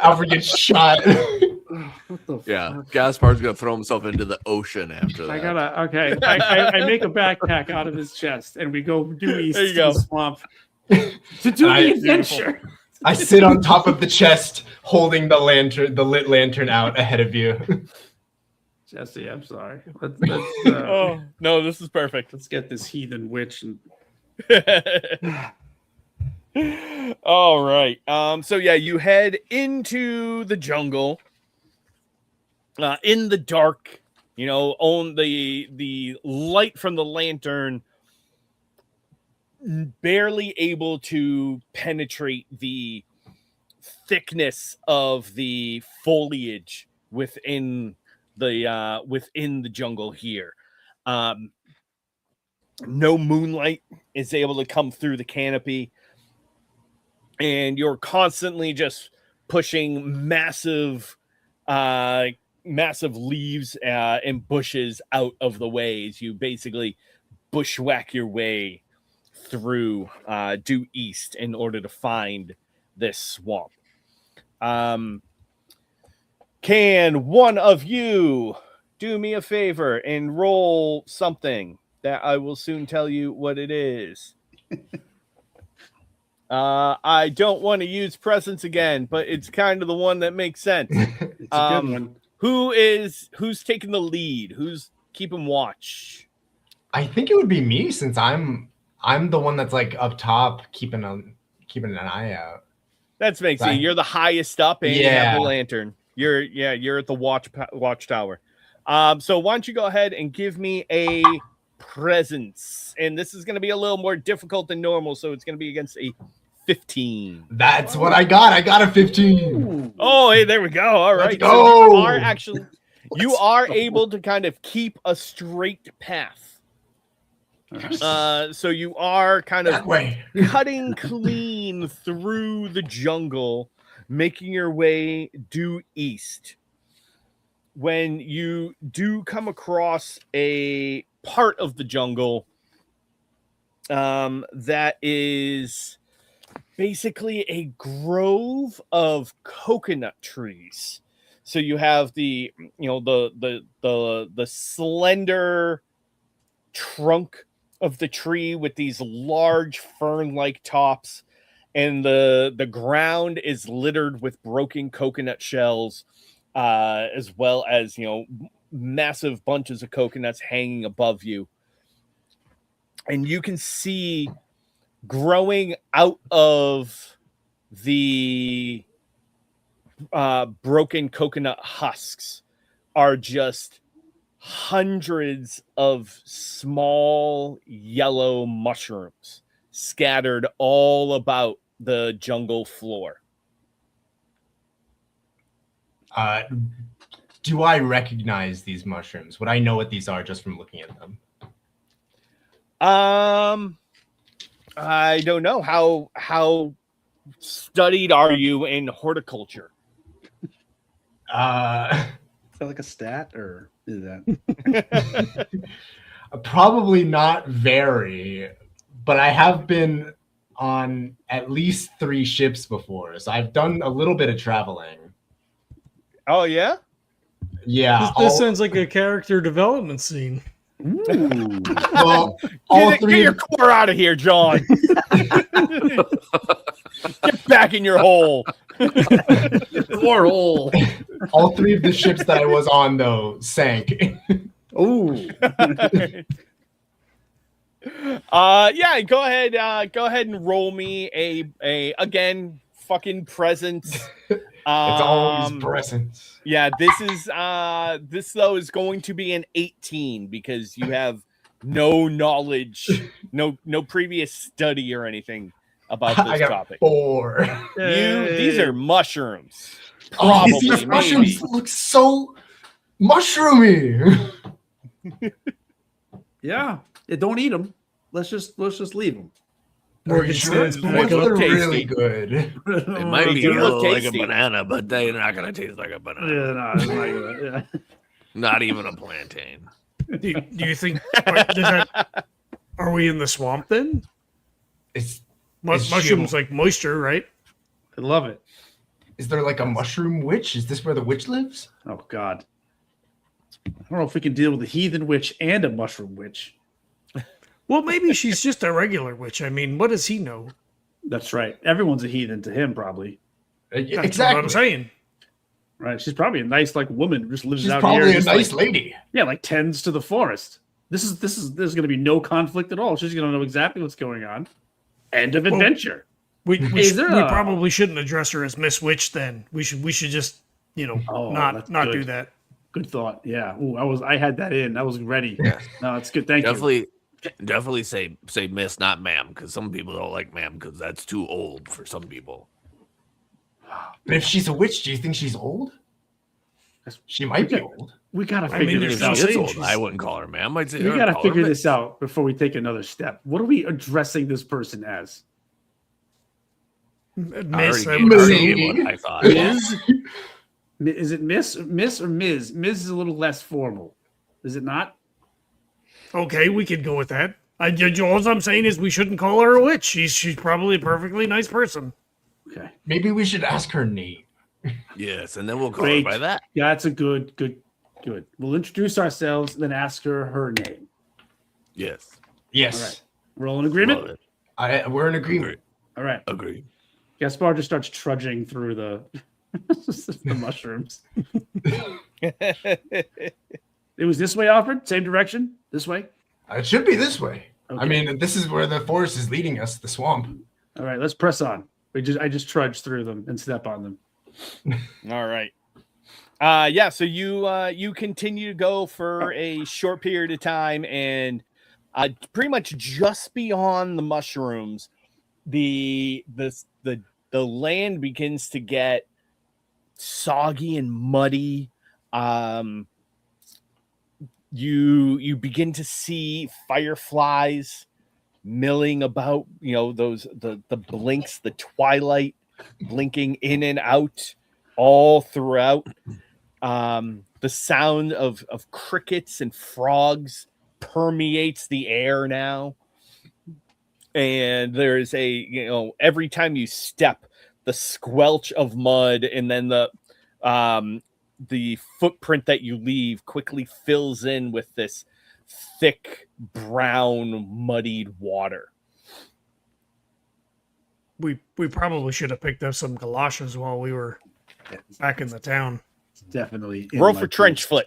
Alfred gets shot. What the Yeah, fuck? Gaspar's gonna throw himself into the ocean after that. I gotta okay. I make a backpack out of his chest and we go due east There you to go. the swamp to do I- the adventure. I sit on top of the chest, holding the lit lantern out ahead of you. Jesse, I'm sorry. Let's Oh no, this is perfect. let's get this heathen witch and All right. So yeah, you head into the jungle. In the dark, on the light from the lantern barely able to penetrate the thickness of the foliage within the jungle here. No moonlight is able to come through the canopy, and you're constantly just pushing massive massive leaves and bushes out of the way as you basically bushwhack your way through due east in order to find this swamp. Can one of you do me a favor and roll something that I will soon tell you what it is? I don't want to use presents again, but it's kind of the one that makes sense. It's a good one. Who's taking the lead? Who's keeping watch? I think it would be me since I'm the one that's like up top keeping an eye out. That's makes sense. You're the highest up and you have the lantern. You're at the watchtower. So why don't you go ahead and give me a presence? And this is going to be a little more difficult than normal, so it's going to be against a 15. That's what I got. I got a 15. Oh, hey, there we go. All right. Let's go. So you are able to kind of keep a straight path. So you are kind of cutting clean through the jungle, making your way due east. When you do come across a part of the jungle that is basically a grove of coconut trees. So you have the slender trunk of the tree with these large fern-like tops, and the ground is littered with broken coconut shells, as well as massive bunches of coconuts hanging above you. And you can see growing out of the broken coconut husks are just hundreds of small yellow mushrooms scattered all about the jungle floor. Do I recognize these mushrooms? Would I know what these are just from looking at them? I don't know. How studied are you in horticulture? Is that like a stat, or is that probably not very, but I have been on at least 3 ships before, so I've done a little bit of traveling. Oh yeah? Yeah. This sounds like a character development scene. Ooh. Well, get your core out of here, John. Get back in your hole. Core hole. All 3 of the ships that I was on, though, sank. Ooh. Yeah, go ahead and roll me a again fucking presence. It's always presents. Yeah, this though is going to be an 18 because you have no knowledge, no previous study or anything about this I got topic. 4. These are mushrooms. Oh, Probably, these mushrooms maybe. look so mushroomy. Yeah. Don't eat them. Let's just leave them. Morgan Sure, stands the back ones that up. are Tasty. really good. It might be do a look little like a tasty. banana, but they're not going to taste like a banana. Yeah, no, it's not good. Yeah. Not even a plantain. Do you think? Are we in the swamp then? It's Mushrooms like moisture, right? I love it. Is there like a mushroom witch? Is this where the witch lives? Oh God. I don't know if we can deal with a heathen witch and a mushroom witch. Well, maybe she's just a regular witch. I mean, what does he know? That's right. Everyone's a heathen to him, probably. That's Exactly. what I'm saying. Right. She's probably a nice, like, woman who just lives She's out probably here. a just, nice like, lady. Yeah, like tends to the forest. There's going to be no conflict at all. She's going to know exactly what's going on. End of adventure. We Is there a- probably shouldn't address her as Miss Witch. Then we should just not that's do good. that. Good thought. Yeah. Ooh, I had that in. I was ready. Yeah. No, it's good. Thank you. Definitely say miss, not ma'am, because some people don't like ma'am because that's too old for some people. But if she's a witch, do you think she's old? She might be old. We got to I mean, figure there's this no out. She is saying old. she's- I wouldn't call her ma'am. I'd say We got to call her figure miss. this out before we take another step. What are we addressing this person as? Miss, I already I gave would her say. what I thought. Is Is it Miss or Ms? Ms is a little less formal. Is it not? Okay, we could go with that. All I'm saying is we shouldn't call her a witch. She's probably a perfectly nice person. Okay. Maybe we should ask her name. Yes, and then we'll call Great. her by that. Yeah, that's a good. We'll introduce ourselves, then ask her name. Yes. Yes. All right. We're all in agreement? Love it. We're in agreement. All right. Agree. Gaspar just starts trudging through the mushrooms. It was this way, Alfred? Same direction? This way? It should be this way. Okay. I mean, this is where the forest is leading us, the swamp. All right, let's press on. I just trudge through them and step on them. All right. So you continue to go for a short period of time, and pretty much just beyond the mushrooms, the land begins to get soggy and muddy. You begin to see fireflies milling about, those the blinks, the twilight blinking in and out all throughout. The sound of crickets and frogs permeates the air now. And there's every time you step, the squelch of mud and then the footprint that you leave quickly fills in with this thick, brown, muddied water. We probably should have picked up some galoshes while we were back in the town. Definitely. Roll for trench foot.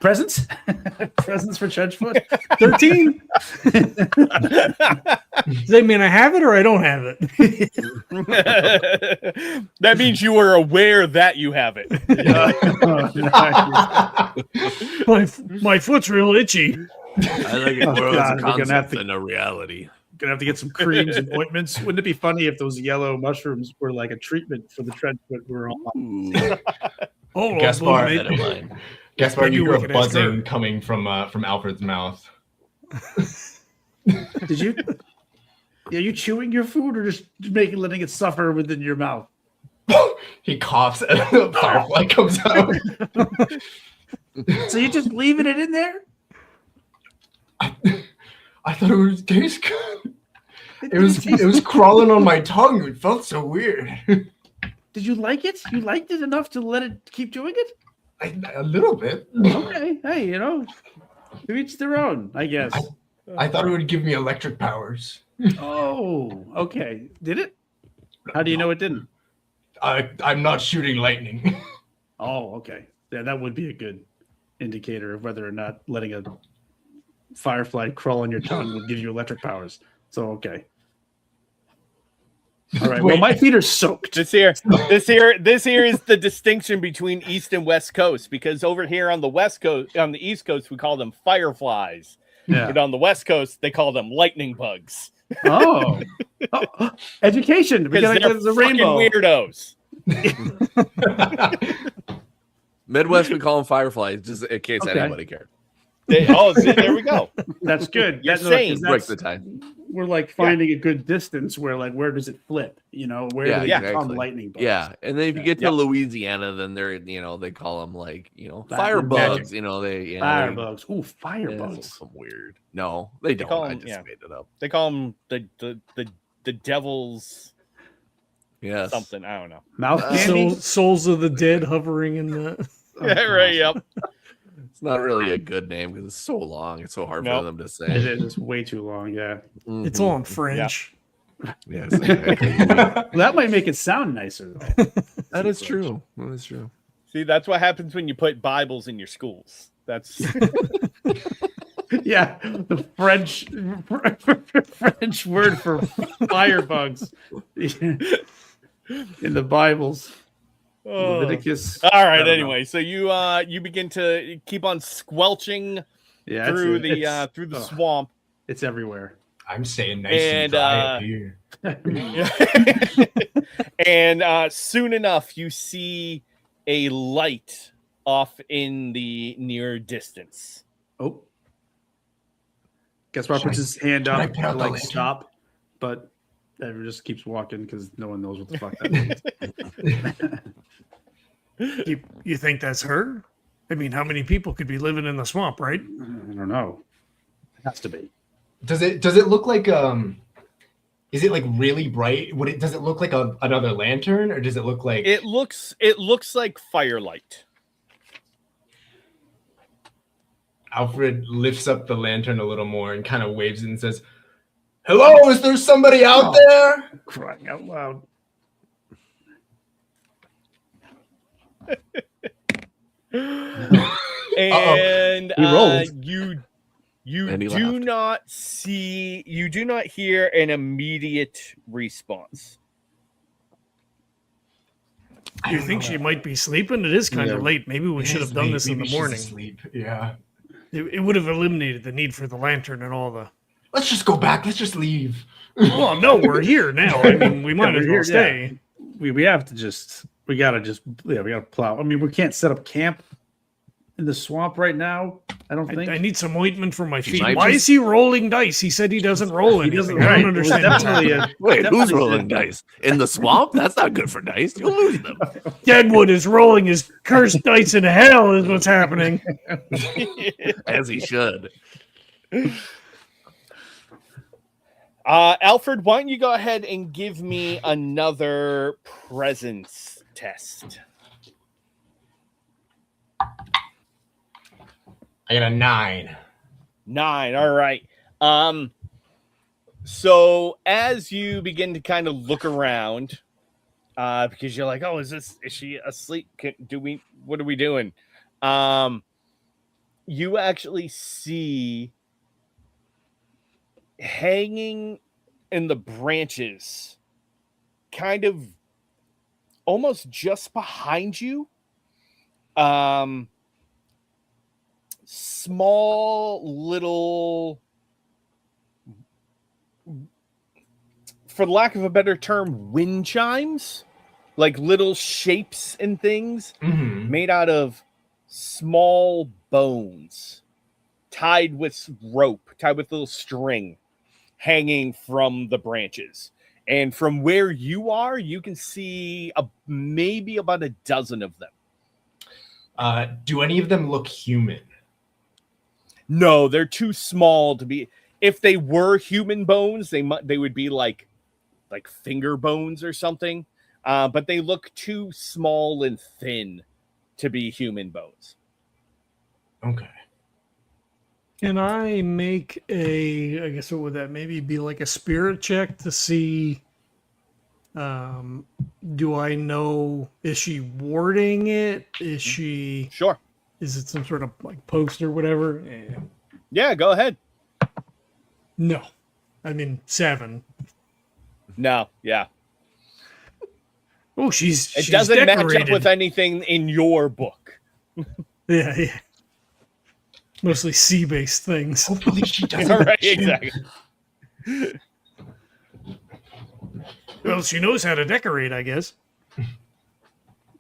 Presents? Presents for trench foot? 13? Does that mean I have it or I don't have it? That means you were aware that you have it. My foot's real itchy. I like it more as God, a we're gonna have concept to- than a reality. Gonna have to get some creams and ointments. Wouldn't it be funny if those yellow mushrooms were like a treatment for the trench foot we're on? Ooh, Oh, Gaspar. well, that in mind. Gaspar, Maybe you we hear a could ask her. buzzing coming from Alfred's mouth. Did you? Are you chewing your food or just letting it suffer within your mouth? He coughs and a firefly comes out. So you're just leaving it in there? I thought it would taste good. It was crawling on my tongue. It felt so weird. Did you like it? You liked it enough to let it keep doing it? A little bit. Okay. Hey, to each their own, I guess. I thought it would give me electric powers. Oh, okay. Did it? How do you know it didn't? I'm not shooting lightning. Oh, okay. Yeah, that would be a good indicator of whether or not letting a firefly crawl on your tongue would give you electric powers. So, okay. All right. Well, Wait. my feet are soaked. This here is the distinction between East and West Coast, because over here on the West Coast, on the East Coast, we call them fireflies. Yeah. And on the West Coast, they call them lightning bugs. Oh, education. We Because gotta they're get the fucking rainbow. weirdos. Midwest, we call them fireflies, just in case Okay. anybody cared. There we go. That's good. You're That's, sane. Break the time. we're like finding a good distance where where does it flip? Where Yeah, do they become exactly. lightning bugs? Yeah, and then if you Yeah. get to Yep. Louisiana, then they're they call them like Magic. firebugs. Firebugs. Ooh, Yeah, firebugs. some weird. No, they don't. call I 'em- just yeah. made it up. They call them the devil's Yes. something. I don't know. Mouth candy. Souls of the dead hovering in the. Yeah, right. Yep. It's not really a good name because it's so long. It's so hard Nope. for them to say. It is. It's way too long. Yeah. It's Mhm. all in French. Yes, exactly. Well, that might make it sound nicer. Though. That is true. That is true. See, that's what happens when you put Bibles in your schools. That's Yeah, the French word for firebugs in the Bibles. Leviticus. All I right. don't know. Anyway, so you begin to keep on squelching Yeah, through it's- the ugh, swamp, It's everywhere. I'm staying nice and And, dry up here. and soon enough you see a light off in the near distance. Oh, Gaspar puts his hand should I up put out to the like lantern? stop, but Ever just keeps walking because no one knows what the fuck that means. You think that's her? I mean, how many people could be living in the swamp, right? I don't know. It has to be. Does it look like is it like really bright? Does it look like another lantern, or does it look like It looks like firelight. Alfred lifts up the lantern a little more and kind of waves it and says, "Hello, is there somebody out there?" Crying out loud. And He rolled. And he you laughed. do not hear an immediate response. Do you think she might be sleeping? It is kind of late. Maybe we should have done this in the morning. Sleep. Yeah. It would have eliminated the need for the lantern and all the. Let's just go back. Let's just leave. Well, no, we're here now. I mean, we might as well stay. We have to just we gotta plow. I mean, we can't set up camp in the swamp right now. I don't think. I need some ointment for my feet. might Why just- is he rolling dice? He said he doesn't roll anything. doesn't, I right. don't understand. what's Definitely happening. Wait, who's Definitely rolling did. dice? In the swamp? That's not good for dice. You'll lose them. Deadwood is rolling his cursed dice in hell is what's happening. As he should. Alfred, why don't you go ahead and give me another presence test? I got a 9. 9. All right. So as you begin to kind of look around, because you're like, oh, is she asleep? What are we doing? You actually see hanging in the branches, kind of almost just behind you, small little, for lack of a better term, wind chimes, like little shapes and things made out of small bones tied with little string hanging from the branches. And from where you are, you can see maybe about a dozen of them. Do any of them look human? No, they're too small to be. If they were human bones, they would be like finger bones or something. But they look too small and thin to be human bones. Okay. Can I make I guess what would that maybe be, like a spirit check to see, do I know, is she warding it? Is she, Sure. is it some sort of like post or whatever? Yeah, go ahead. No. I mean, 7. No, yeah. Oh, It she's doesn't decorated. match up with anything in your book. Yeah. Mostly sea-based things. Hopefully she doesn't. All right, exactly. Well, she knows how to decorate, I guess.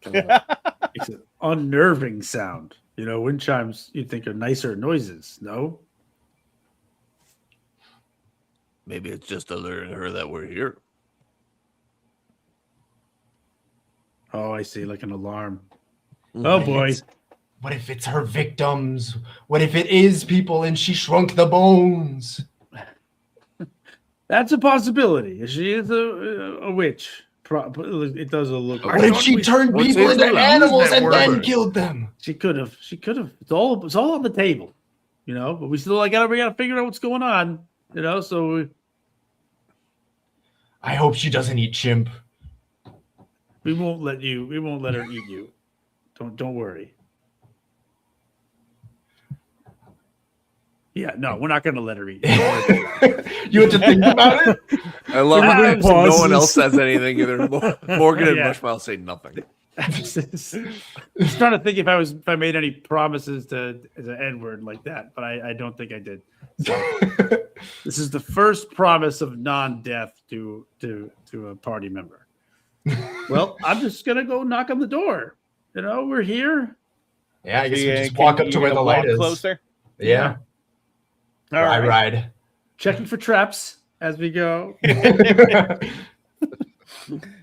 It's an unnerving sound. You know, wind chimes you'd think are nicer noises. No, Maybe it's just alerting her that we're here. oh, I see, like an alarm. Mhm. Oh boy, What if it's her victims? What if it is people and she shrunk the bones? that's a possibility. She is a witch. It does look. What if she turned what's people his into name? animals Use that and then word. killed them? She could have. It's all on the table, you know. But we gotta figure out what's going on, you know. So I hope she doesn't eat chimp. we won't let her eat you. Don't worry. Yeah, no, we're not gonna let her eat. You have to think about it. I love Everybody it. No one pauses. else says anything either. Morgan and Yeah. Mushmouth say nothing. Just trying to think if I made any promises to an N word like that, but I don't think I did. So this is the first promise of non-death to a party member. Well, I'm just gonna go knock on the door. You know, we're here. Yeah, I guess we Yeah, just can walk up you to where the walk light is. closer. Yeah. All right. Ride. Checking for traps. as we go.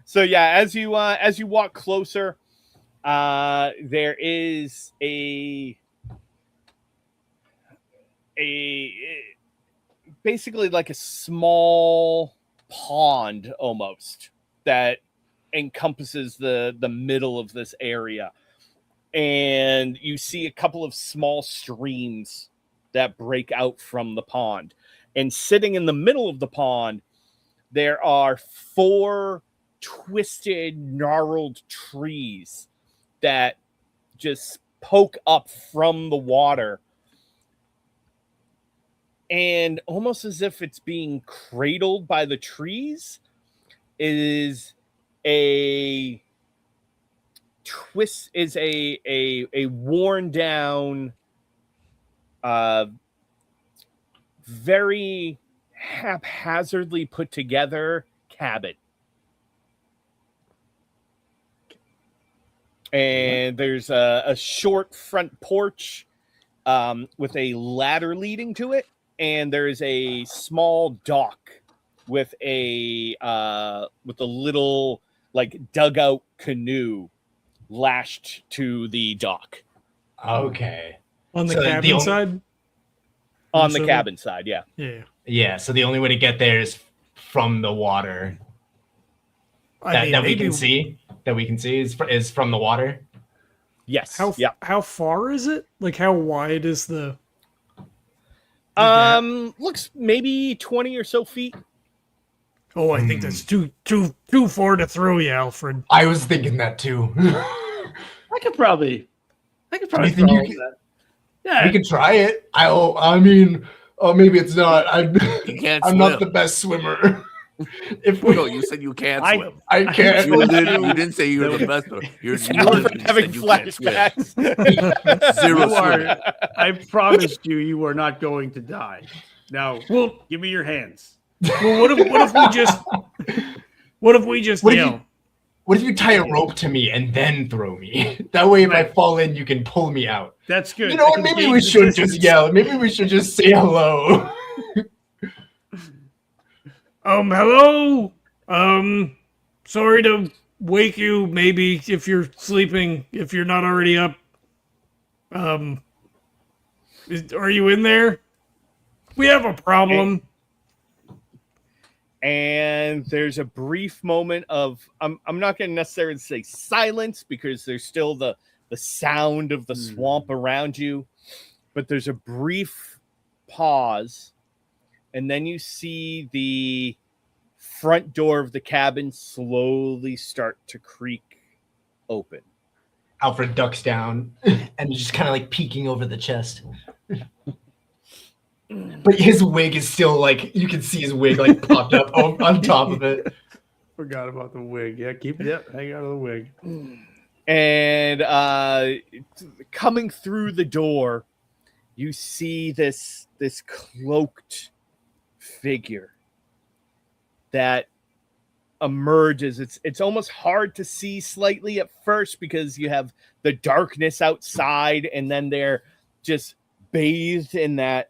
So yeah, as you walk closer, there is a basically like a small pond almost that encompasses the middle of this area, and you see a couple of small streams that break out from the pond, and sitting in the middle of the pond there are 4 twisted, gnarled trees that just poke up from the water, and almost as if it's being cradled by the trees is a worn down, very haphazardly put together cabin. And there's a short front porch with a ladder leading to it, and there's a small dock with a little like dugout canoe lashed to the dock. Okay. On the So cabin side? On the So- cabin side, yeah. Yeah. Yeah, so the only way to get there is from the water that we maybe- can see. That we can see is from the water. Yes. How how far is it? Like how wide is the gap? Looks maybe 20 or so feet. Oh, I think that's too far to throw you, Alfred. I was thinking that too. I could probably You think throw you could- that. Yeah, We can try it. I mean, maybe it's not. You can't I'm swim. not the best swimmer. If we, No, you said you can't I- swim. I can't. You didn't say you were the best. You Alfred having said you can't swim. flashbacks. Zero you are. swimming. I promised you are not going to die. Now, Well, give me your hands. what if we just What if yell? you- What if you tie a rope to me and then throw me? That way, if I fall in, you can pull me out. That's good. You know I what? can Maybe gauge we the should distance. just yell. Maybe we should just say hello. Hello. Sorry to wake you. Maybe if you're sleeping, if you're not already up. Are you in there? We have a problem. And there's a brief moment of I'm not going to necessarily say silence because there's still the sound of the swamp around you, but there's a brief pause, and then you see the front door of the cabin slowly start to creak open. Alfred ducks down and just kind of like peeking over the chest. But his wig is still like, you can see his wig like popped up on top of it. Forgot about the wig. Yeah, hang out of the wig. And coming through the door, you see this cloaked figure that emerges. It's almost hard to see slightly at first because you have the darkness outside, and then they're just bathed in that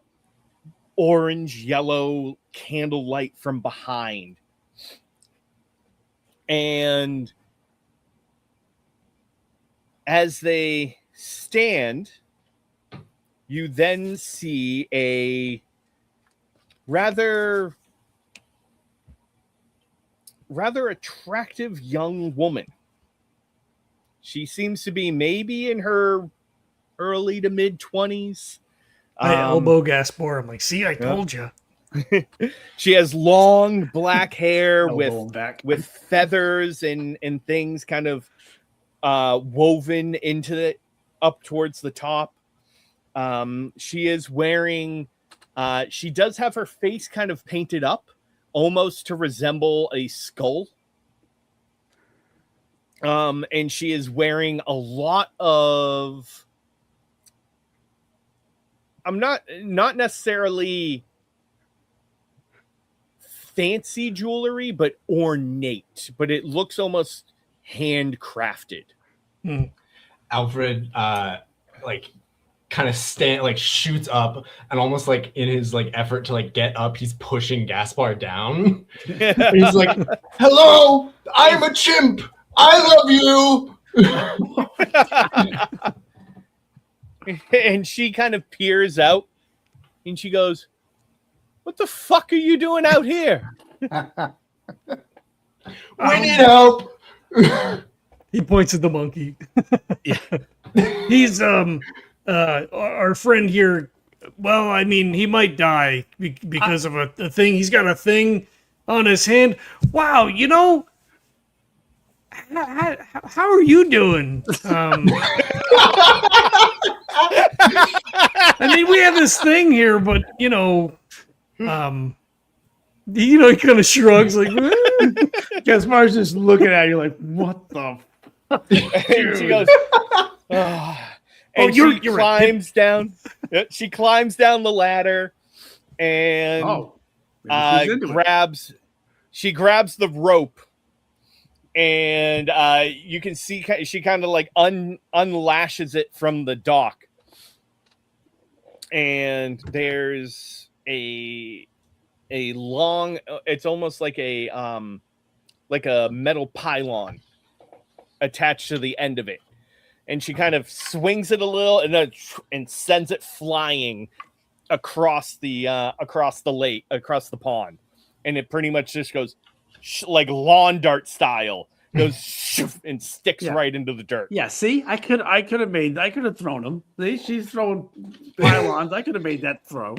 orange yellow candlelight from behind. And as they stand, you then see a rather attractive young woman. She seems to be maybe in her early to mid 20s. I elbow Gaspar. I'm like, see, I told you. She has long black hair Elbow him back. with feathers and things kind of woven into it up towards the top. She is wearing, she does have her face kind of painted up almost to resemble a skull. And she is wearing a lot of, I'm not necessarily fancy jewelry, but ornate, but it looks almost handcrafted. Alfred like kind of shoots up, and almost like in his like effort to like get up, he's pushing Gaspar down. He's like, "Hello, I'm a chimp. I love you." And she kind of peers out and she goes, "What the fuck are you doing out here?" We need help. He points at the monkey. Yeah. He's our friend here. Well, I mean, he might die because of a thing. He's got a thing on his hand. Wow, you know, how are you doing? I mean, we have this thing here, but you know, he kind of shrugs like. Gaspar's just looking at you like, what the? And she goes, "Oh." And she climbs down. She climbs down the ladder and grabs the rope, and you can see she kind of like unlashes it from the dock, and there's a long, it's almost like a metal pylon attached to the end of it. And she kind of swings it a little and sends it flying across the pond, and it pretty much just goes like lawn dart style, goes and sticks right into the dirt. Yeah, see, I could have thrown him. See, she's throwing pylons. I could have made that throw.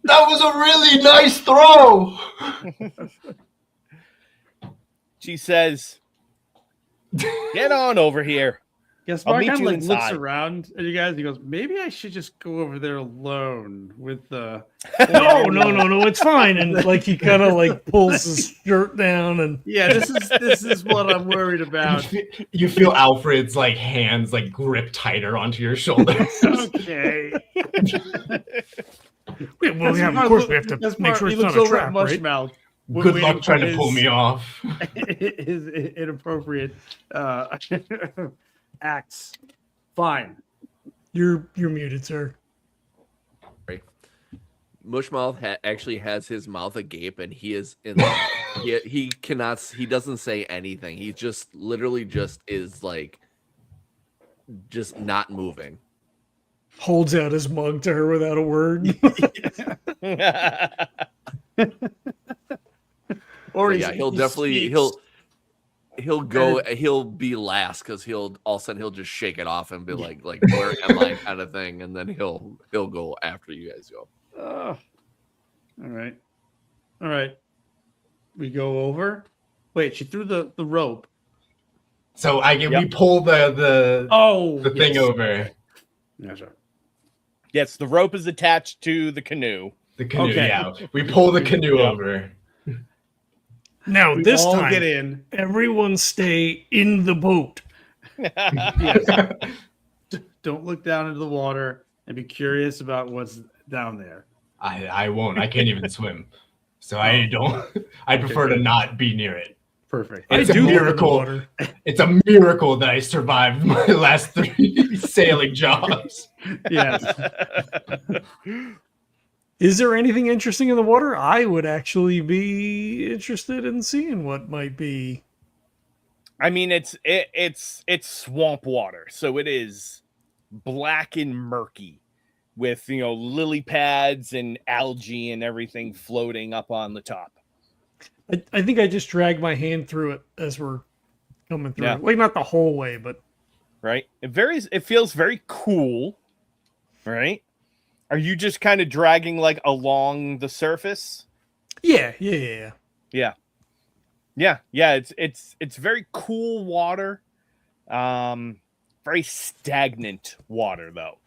That was a really nice throw. She says, "Get on over here." Gaspar kind of like inside. looks around at you guys. He goes, "Maybe I should just go over there alone with the." No, it's fine. And like he kind of like pulls his shirt down and Yeah, this is what I'm worried about. You feel Alfred's like hands like grip tighter onto your shoulders. Okay. well, yeah, of course we have to make sure it's not a trap, right? Mouth, Good luck trying to pull me off. His inappropriate acts. Fine. You're muted, sir. Mushmouth actually has his mouth agape, and he is in. He cannot. He doesn't say anything. He just literally just is like, just not moving. Holds out his mug to her without a word. Or yeah, he'll definitely he'll go. He'll be last because he'll all of a sudden he'll just shake it off and be like where am I kind of thing, and then he'll go after you guys go. All right. We go over. Wait, she threw the rope. So we pull the thing over. Yeah, sure. Yes, the rope is attached to the canoe. The canoe, yeah. We pull the canoe over. Now We this all time, get in. everyone stay in the boat. Yes. Don't look down into the water and be curious about what's down there. I won't. I can't even swim. So I don't. I prefer to not be near it. Perfect. It's a miracle. It's a miracle that I survived my last 3 sailing jobs. Yes. Is there anything interesting in the water? I would actually be interested in seeing what might be. I mean, it's swamp water, so it is black and murky, with lily pads and algae and everything floating up on the top. I think I just dragged my hand through it as we're coming through. Yeah. Like not the whole way, but Right? It feels very cool, right? Are you just kind of dragging like along the surface? yeah. Yeah. It's very cool water. Very stagnant water though.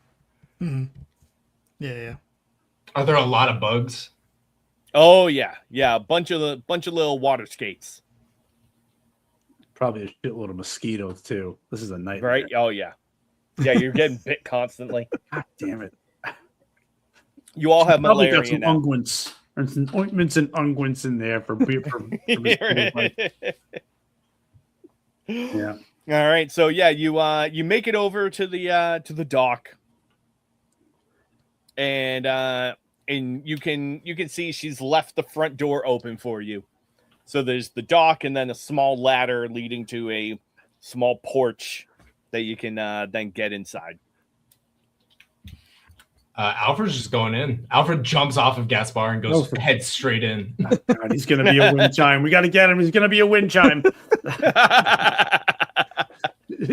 Mhm. Yeah. Are there a lot of bugs? Oh yeah. A bunch of little water skates. Probably a shitload of mosquitoes too. This is a nightmare. Right? Oh yeah. Yeah, you're getting bit constantly. God damn it. You all have Probably malaria got some now. unguents. There's some ointments and unguents in there for yeah. All right, so yeah, you make it over to the dock, and you can see she's left the front door open for you. So there's the dock and then a small ladder leading to a small porch that you can then get inside. Alfred's just going in. Alfred jumps off of Gaspar and goes head straight in. God, he's gonna be a wind chime. We got to get him. He's gonna be a wind chime.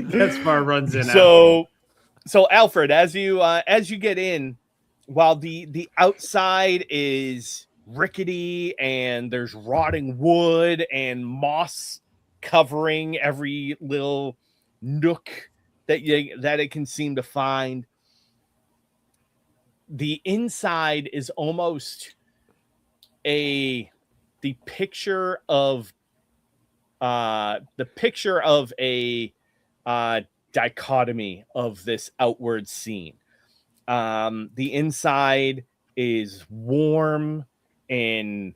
Gaspar runs in. So Alfred, as you get in, while the outside is rickety and there's rotting wood and moss covering every little nook that it can seem to find, the inside is almost the picture of a dichotomy of this outward scene. The inside is warm and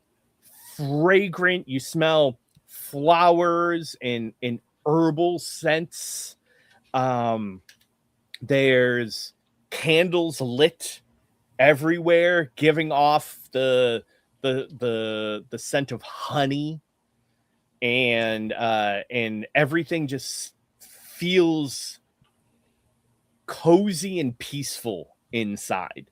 fragrant. You smell flowers and herbal scents. There's candles lit everywhere, giving off the scent of honey, and everything just feels cozy and peaceful inside.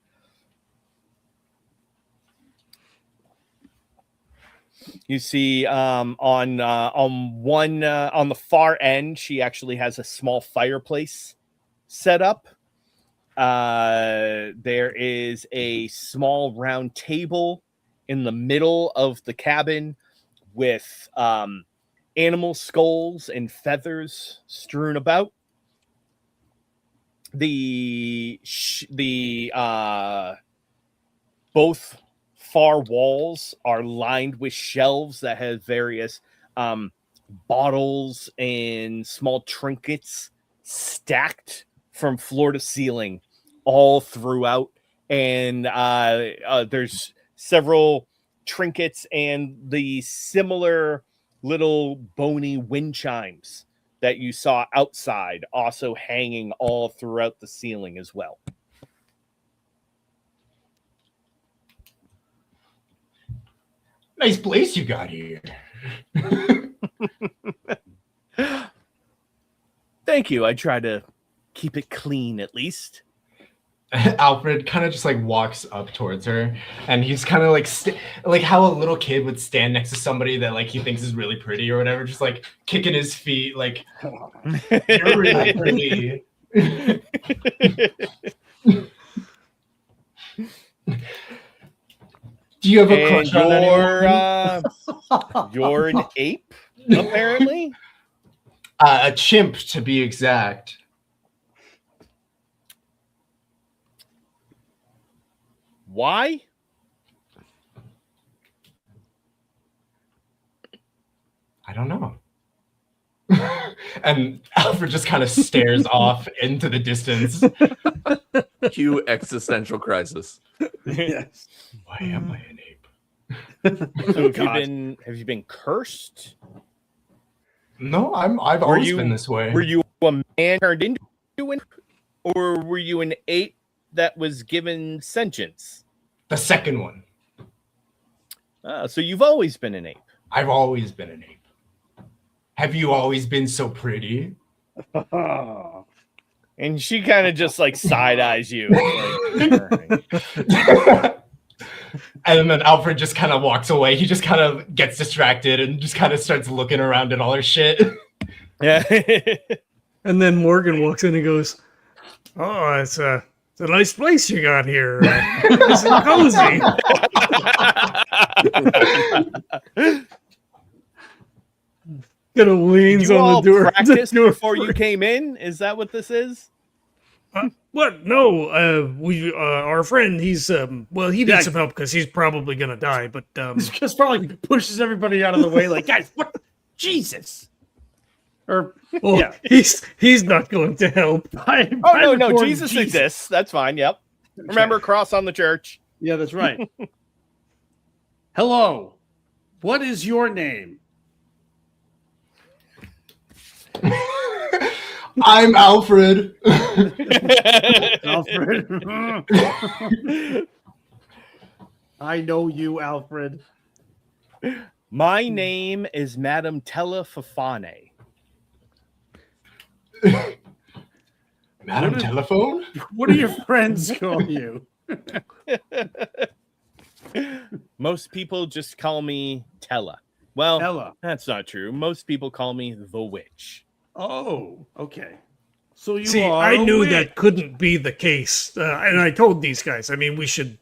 You see, on the far end, she actually has a small fireplace set up. There is a small round table in the middle of the cabin with animal skulls and feathers strewn about. Both far walls are lined with shelves that have various bottles and small trinkets stacked from floor to ceiling all throughout. And there's several trinkets and the similar little bony wind chimes that you saw outside also hanging all throughout the ceiling as well. Nice place you got here. Thank you. I try to keep it clean at least. Alfred kind of just like walks up towards her, and he's kind of like like how a little kid would stand next to somebody that like he thinks is really pretty or whatever, just like kicking his feet, like you're really pretty. Do you have a crush on anyone? You're an ape, apparently. A chimp, to be exact. Why? I don't know. And Alfred just kind of stares off into the distance. Cue existential crisis. Yes. Why am I an ape? So have you been cursed? No, I've always been this way. Were you a man turned into an ape, or were you an ape that was given sentience? The second one. So you've always been an ape. I've always been an ape. Have you always been so pretty? And she kind of just like side eyes you. Like, and then Alfred just kind of walks away. He just kind of gets distracted and just kind of starts looking around at all her shit. Yeah. And then Morgan walks in and goes, "Oh, it's a nice place you got here. Nice and cozy." Gonna leans you on all the door. practiced before you came in? Is that what this is? What? No. We our friend. He's he needs some help because he's probably gonna die. But just probably pushes everybody out of the way. Like, guys, what? Jesus. Or he's not going to help. No, Jesus exists. That's fine. Yep. Okay. Remember, cross on the church. Yeah, that's right. Hello. What is your name? I'm Alfred. Alfred. I know you, Alfred. My name is Madame Tella Fafane. Madam Telephone? What do your friends call you? Most people just call me Tella. Well, Ella. that's not true. Most people call me the witch. Oh, okay. So you See, are I a knew witch. that couldn't be the case, and I told these guys. I mean, we should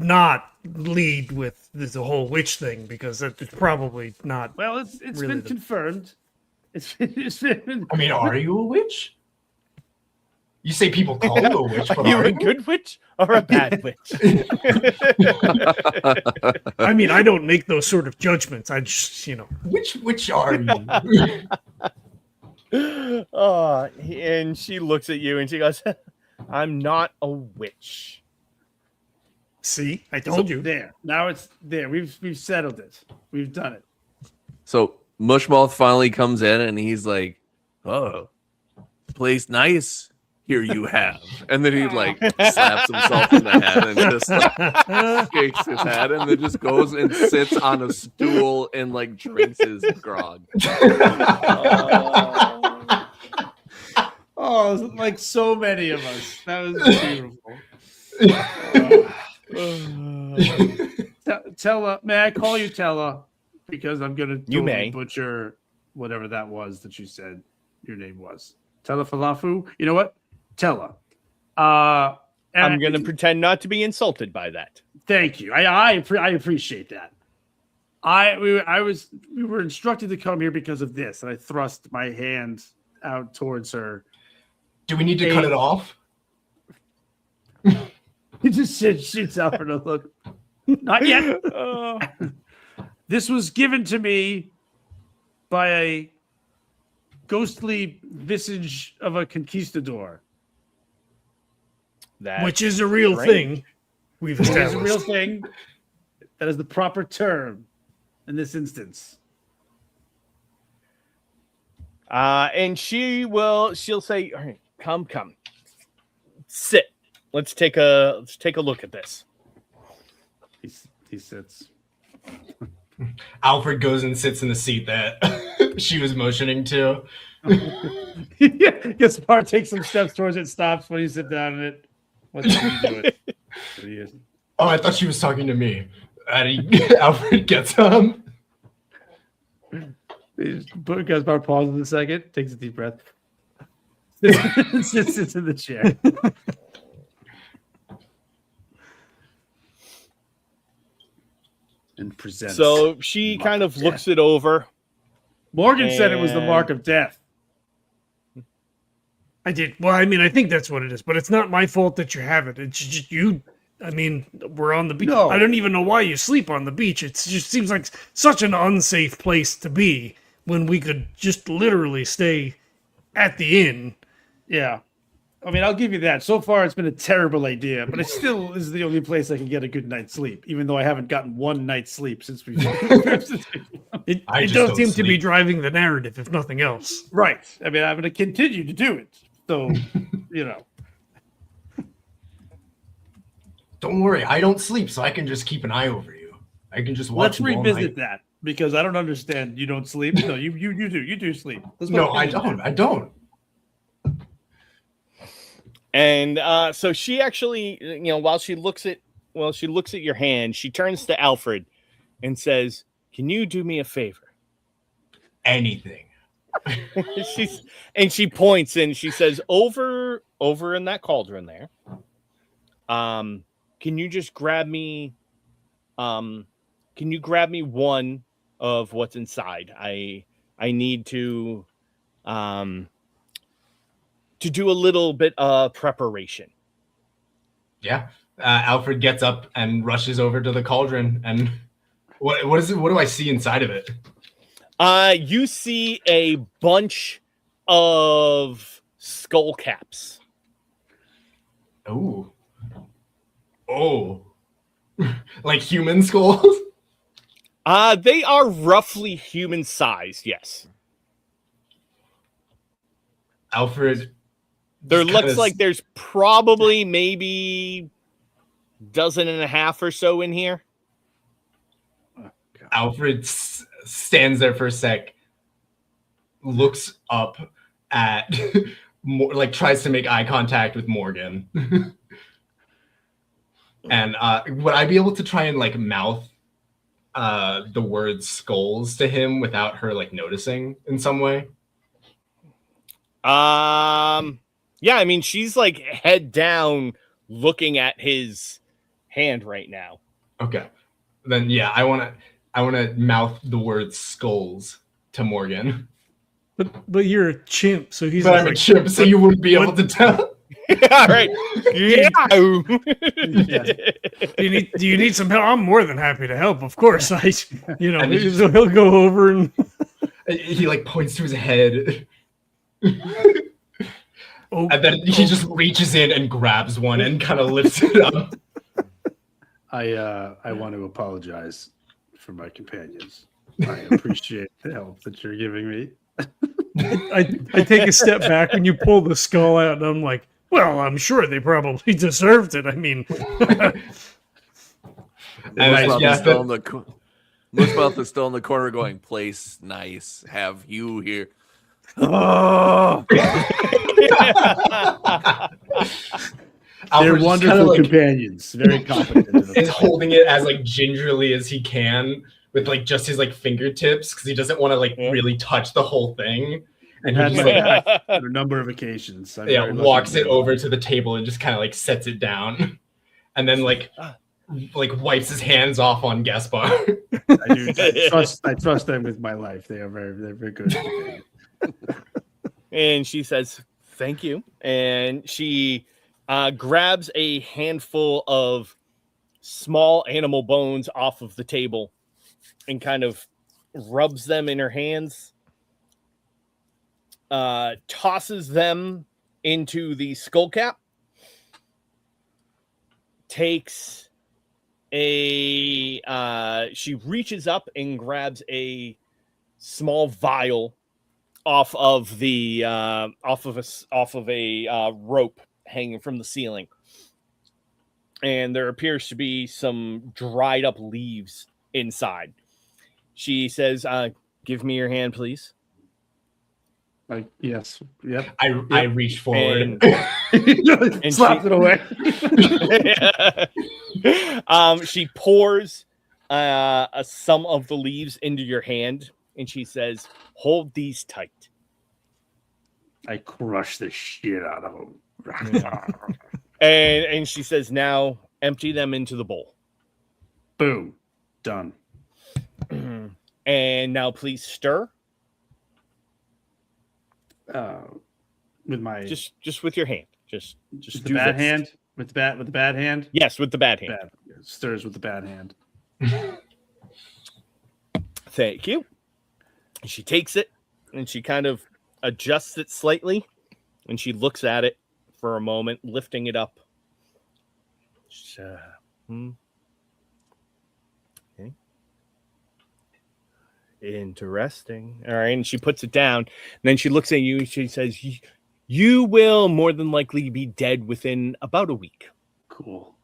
not lead with the whole witch thing because it's probably not. Well, it's really been the- confirmed. It's been. I mean, are you a witch? You say people call you a witch, but Are you are a you? good witch or a bad witch? I mean, I don't make those sort of judgments. I just, Which are you? Oh, and she looks at you and she goes, I'm not a witch. see, I told you. There. Now it's there. We've settled it. We've done it. So Mushmouth finally comes in and he's like, "Oh, place nice. Here you have." And then he like slaps himself in the head and just like shakes his head and then just goes and sits on a stool and like drinks his grog. Oh, like so many of us. That was beautiful. Tella, may I call you Tella? Because I'm gonna You totally may. butcher whatever that was that you said your name was. Tella Falafu. You know what? Tella. And I'm going to pretend not to be insulted by that. Thank you. I appreciate that. We were instructed to come here because of this, and I thrust my hand out towards her. Do we need to cut it off? He just shoots out for the look. Not yet. This was given to me by a ghostly visage of a conquistador. Which is a real strange. thing. We've It is a established. real thing. That is the proper term in this instance. And she'll say, "All right, come, sit. Let's take a look at this." He sits. Alfred goes and sits in the seat that she was motioning to. Gaspar takes some steps towards it, stops when you sit down in it. What do you do it? Oh, I thought she was talking to me. Alfred gets up. Gaspar pauses a second, takes a deep breath, sits in the chair. And presents. So she kind of looks it over. Morgan said it was the And- mark of death. I did. Well, I mean, I think that's what it is, but it's not my fault that you have it. It's just you. I mean, we're on the beach. No. I don't even know why you sleep on the beach. It just seems like such an unsafe place to be when we could just literally stay at the inn. Yeah. I mean, I'll give you that. So far, it's been a terrible idea, but it still is the only place I can get a good night's sleep, even though I haven't gotten one night's sleep since we. It I it just does don't seem to be sleep. driving the narrative, if nothing else. Right. I mean, I'm going to continue to do it. So, you know. Don't worry, I don't sleep, so I can just keep an eye over you. I can just watch Let's you all revisit night. that because I don't understand. You don't sleep? No, you do. You do sleep. Let's No, go. I don't. I don't. And so she actually, while she looks at your hand, she turns to Alfred and says, "Can you do me a favor?" Anything. She points and she says, over in that cauldron there. Can you just grab me? Can you grab me one of what's inside? I need to do a little bit of preparation. Yeah. Alfred gets up and rushes over to the cauldron. And what is it? What do I see inside of it? You see a bunch of skull caps. Oh. Like human skulls? They are roughly human sized, yes. Alfred. There just looks kinda like there's probably maybe dozen and a half or so in here. Alfred stands there for a sec, looks up at, like tries to make eye contact with Morgan. And would I be able to try and like mouth the word skulls to him without her like noticing in some way? Yeah, I mean, she's like head down looking at his hand right now. Okay. Then yeah, I wanna mouth the word skulls to Morgan. But you're a chimp, so he's But I'm a like, chimp, so you wouldn't be able to tell. All right. Yeah. Do you need some help? I'm more than happy to help. Of course, And he'll go over and he like points to his head. oh, And then he just reaches in and grabs one and kind of lifts it up. I want to apologize for my companions. I appreciate the help that you're giving me. I take a step back when you pull the skull out, and I'm like, well, I'm sure they probably deserved it. I mean, Mushmouth is still in the corner going, place nice, have you here. Oh, they're Alfred's wonderful companions, very competent. He's holding it as like gingerly as he can with like just his like fingertips because he doesn't want to like really touch the whole thing. And he Had just my like back on a number of occasions. I'm very lucky walks to it do over to the table and just kind of like sets it down, and then like wipes his hands off on Gaspar. I trust them with my life. They're very good. And she says, thank you. And she grabs a handful of small animal bones off of the table and kind of rubs them in her hands, tosses them into the skull cap, takes she reaches up and grabs a small vial off of a rope hanging from the ceiling, and there appears to be some dried up leaves inside. She says, give me your hand, please. Yes. Yep. I reach forward and slaps it away. She pours some of the leaves into your hand, and she says, hold these tight. I crush the shit out of them. And she says, now empty them into the bowl. Boom. Done. And now please stir. With my just with your hand. Just the bad hand. With the bad hand. Yes, with the bad hand. Stirs with the bad hand. Thank you. And she takes it and she kind of adjusts it slightly, and she looks at it for a moment, lifting it up. Okay. Interesting. All right, and she puts it down, and then she looks at you and she says, you will more than likely be dead within about a week. Cool.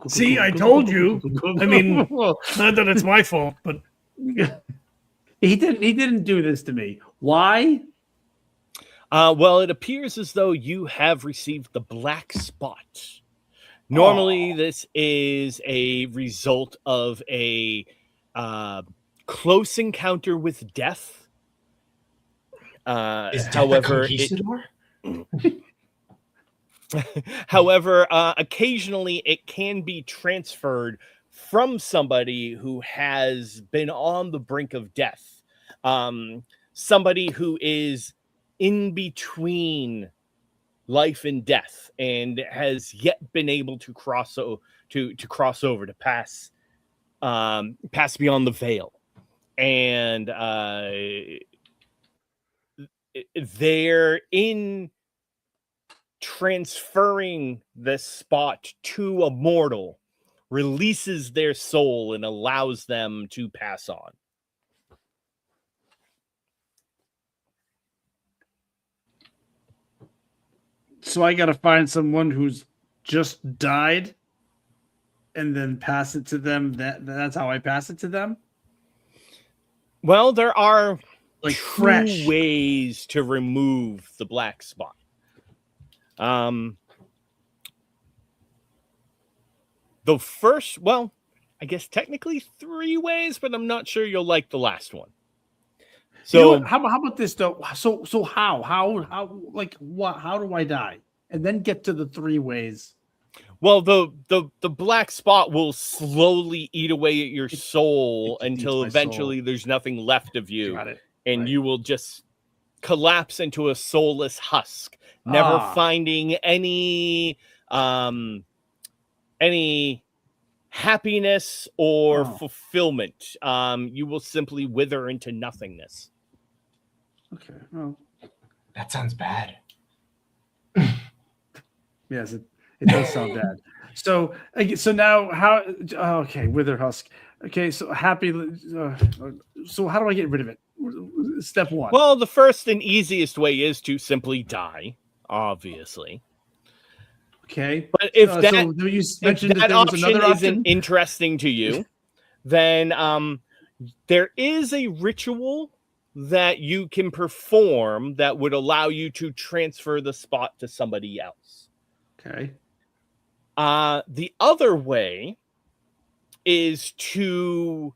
see, I told you. I mean, not that it's my fault, but he didn't do this to me. Why? Well, it appears as though you have received the black spot. Normally, this is a result of a close encounter with death. However, occasionally it can be transferred from somebody who has been on the brink of death, somebody who is in between life and death and has yet been able to cross over to pass beyond the veil, and they're in transferring the spot to a mortal releases their soul and allows them to pass on. So I got to find someone who's just died and then pass it to them. That's how I pass it to them? Well, there are Like two fresh. ways to remove the black spot. The first, well, I guess technically 3 ways, but I'm not sure you'll like the last one. So you know So what? How about this though? So how like what? How do I die? And then get to the 3 ways. well, the black spot will slowly eat away at your soul it eats until my eventually there's nothing left of you, Got it. and Right. you will just collapse into a soulless husk, never finding any happiness or fulfillment. You will simply wither into nothingness. Okay. Well, That sounds bad. yes, it does sound bad. So now how? Okay, wither husk. Okay, so happy. So how do I get rid of it? Step 1. Well, the first and easiest way is to simply die, obviously. Okay, But if so that, you mentioned if that that there was option another isn't option. interesting to you, then there is a ritual that you can perform that would allow you to transfer the spot to somebody else. Okay. The other way is to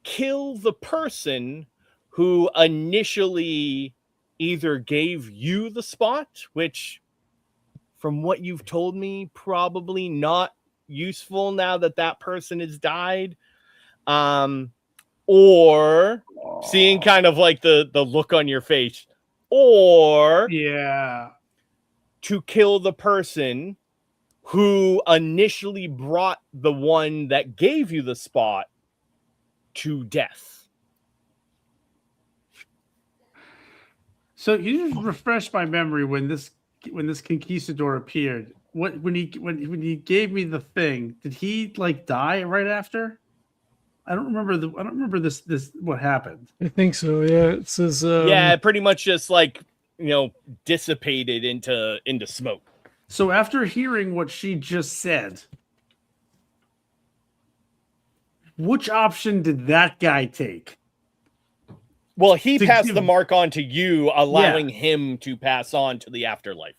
kill the person who initially either gave you the spot, which from what you've told me, probably not useful now that that person has died. Or seeing kind of like the look on your face, or Yeah. to kill the person who initially brought the one that gave you the spot to death. So you just refresh my memory when this conquistador appeared. When he gave me the thing, did he like die right after? I don't remember this what happened. I think so. Yeah, it says. Yeah, pretty much just like, dissipated into smoke. So after hearing what she just said, which option did that guy take? Well, he To passed give- the mark on to you, allowing him to pass on to the afterlife.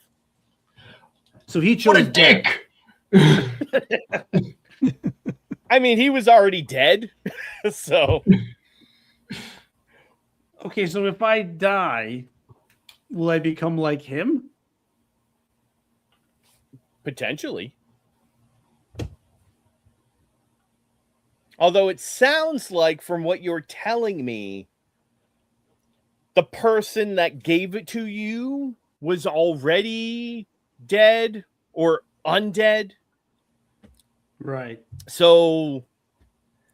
So he What a chose death. dick! I mean, he was already dead, so Okay, so if I die, will I become like him? potentially. Although it sounds like, from what you're telling me, the person that gave it to you was already dead or undead. Right. So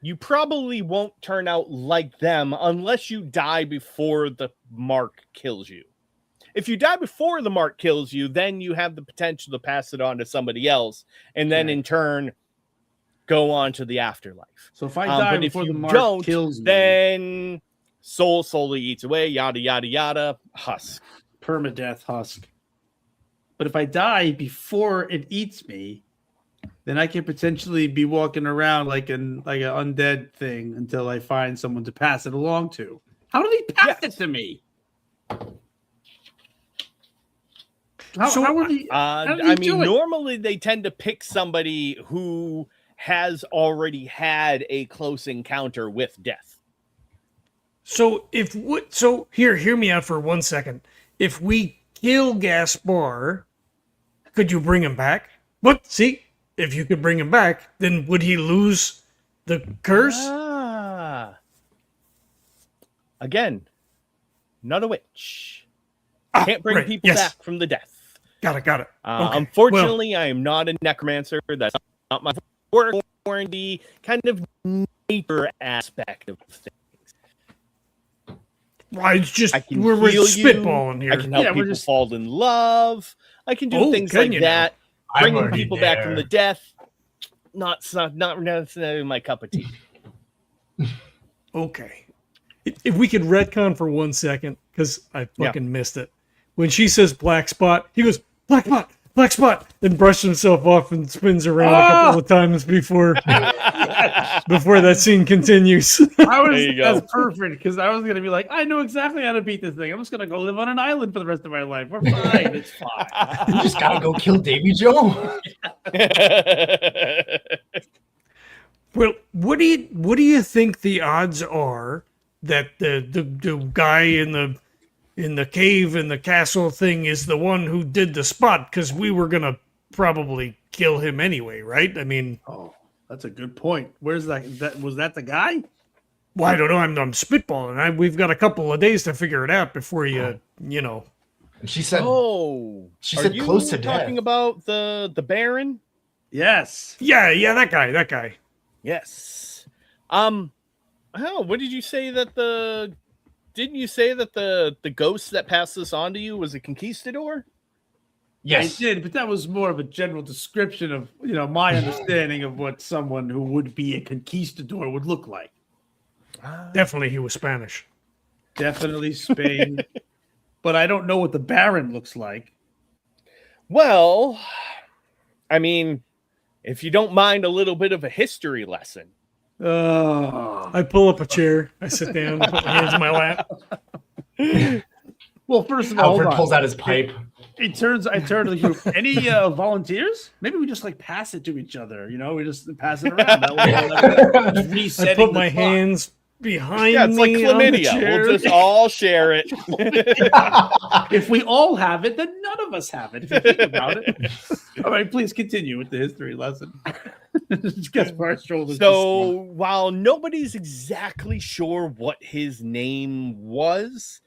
you probably won't turn out like them unless you die before the mark kills you. If you die before the mark kills you, then you have the potential to pass it on to somebody else, and then in turn go on to the afterlife. So if I die but if before you the mark don't, kills me, then soul slowly eats away, yada yada yada, husk. permadeath husk. But if I die before it eats me, then I can potentially be walking around like an undead thing until I find someone to pass it along to. How do they pass it to me? How would he? I mean, normally they tend to pick somebody who has already had a close encounter with death. So hear me out for 1 second. If we kill Gaspar, could you bring him back? What? See, if you could bring him back, then would he lose the curse? Again, not a witch. Ah, Can't bring right, people yes. back from the death. Got it. Okay, Unfortunately, I am not a necromancer. That's not my work. More in the kind of nature aspect of things. Well, it's just I can we're heal spitballing you. here. I can help people fall in love. I can do things can like you that. I'm Bringing already people back from there. the death. Not necessarily my cup of tea. Okay. If we could retcon for 1 second, because I fucking missed it. When she says black spot, he goes, black spot, and brushes himself off and spins around a couple of times before that scene continues. That's perfect, because I was gonna be like, I know exactly how to beat this thing. I'm just gonna go live on an island for the rest of my life. We're fine. It's fine. You just gotta go kill Davy Joe. Well, what do you think the odds are that the guy in the cave in the castle thing is the one who did the spot? Because we were gonna probably kill him anyway, right? I mean, Oh, that's a good point. Where's that? Was that the guy? well, I don't know. I'm spitballing. We've got a couple of days to figure it out before you know. And she said, she are said you close to death. talking about the Baron? Yes. Yeah, that guy. Yes. What did you say that didn't you say that the ghost that passed this on to you was a conquistador? Yes. I did, but that was more of a general description of, my understanding of what someone who would be a conquistador would look like. Definitely, he was Spanish. Definitely Spain. But I don't know what the Baron looks like. Well, I mean, if you don't mind a little bit of a history lesson. Oh. I pull up a chair. I sit down, put my hands in my lap. Well, first of all, Alfred pulls out his pipe. I turn to the group. Any volunteers? Maybe we just pass it to each other. We just pass it around. I put my hands behind Yeah, it's like me on the chlamydia. chair. We'll just all share it. If we all have it, then none of us have it. If you think about it. All right, please continue with the history lesson. Gaspar's shoulders. So while nobody's exactly sure what his name was,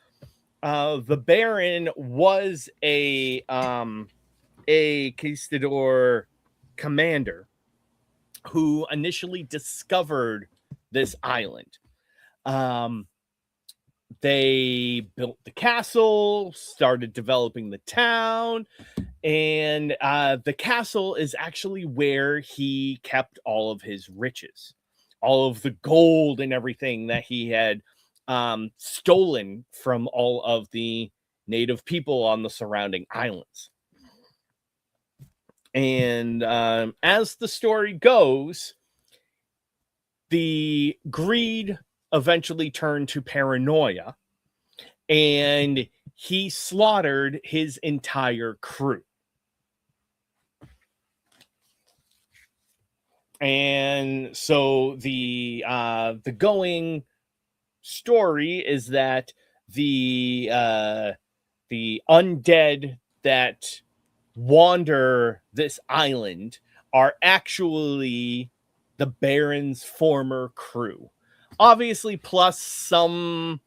the Baron was a conquistador commander who initially discovered this island. They built the castle, started developing the town, and the castle is actually where he kept all of his riches, all of the gold and everything that he had stolen from all of the native people on the surrounding islands. And as the story goes, the greed eventually turned to paranoia, and he slaughtered his entire crew. And so the going story is that the undead that wander this island are actually the Baron's former crew. Obviously, plus some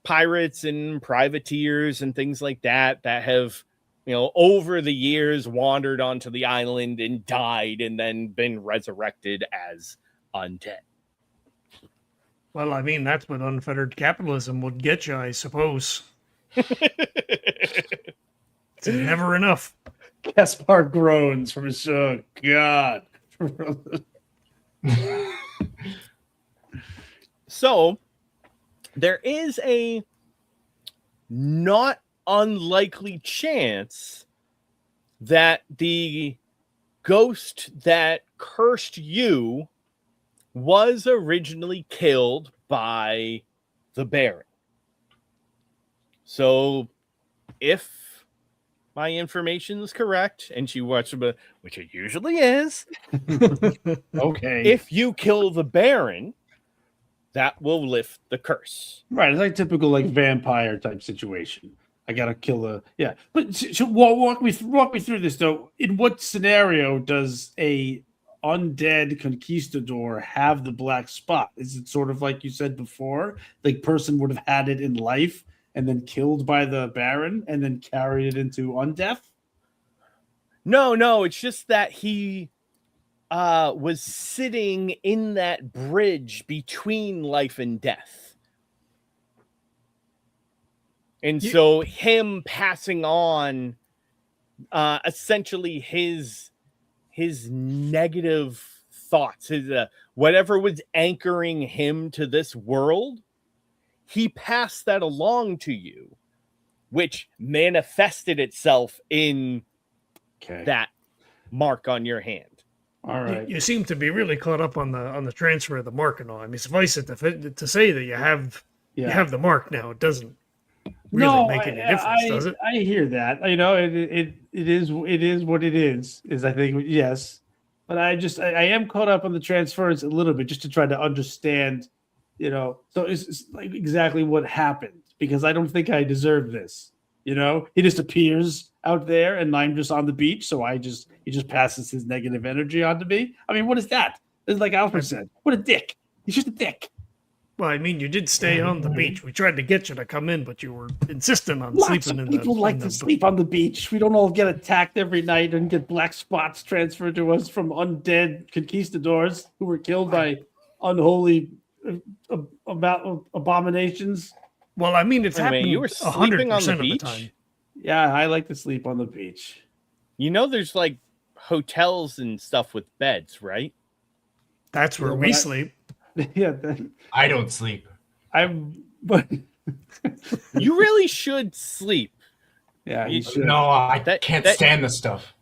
pirates and privateers and things like that have, over the years wandered onto the island and died and then been resurrected as undead. Well, I mean, that's what unfettered capitalism would get you, I suppose. It's never enough. Gaspar groans from his God. So there is a not unlikely chance that the ghost that cursed you was originally killed by the Baron. So if my information is correct, and she watched, which it usually is, Okay. if you kill the Baron, that will lift the curse. Right, it's like typical vampire type situation. I gotta kill yeah. But walk me through this though. In what scenario does a undead conquistador have the black spot? Is it sort of like you said before, the person would have had it in life and then killed by the Baron and then carried it into undeath? No, it's just that he was sitting in that bridge between life and death. And so him passing on essentially his negative thoughts, his whatever was anchoring him to this world, he passed that along to you, which manifested itself in Okay. that mark on your hand. All right. You seem to be really caught up on the transfer of the mark and all. I mean, suffice it to say that you have the mark now. It doesn't really make any difference, does it? I hear that. You know, it is what it is. I think yes, but I am caught up on the transfers a little bit just to try to understand. You know, so it's like exactly what happened because I don't think I deserve this. You know, he just appears out there and I'm just on the beach. So he just passes his negative energy onto me. I mean, what is that? It's like Alfred said, what a dick. He's just a dick. Well, I mean, you did stay on the beach. We tried to get you to come in, but you were insistent on Lots sleeping of in people like to sleep on the beach. We don't all get attacked every night and get black spots transferred to us from undead conquistadors who were killed by unholy abominations. Well, I mean, it's happened. You were sleeping on the beach? Time. Yeah, I like to sleep on the beach. You know, there's like hotels and stuff with beds, right? That's where we sleep. Yeah, I don't sleep. But You really should sleep. yeah, you should. No, I can't stand this stuff.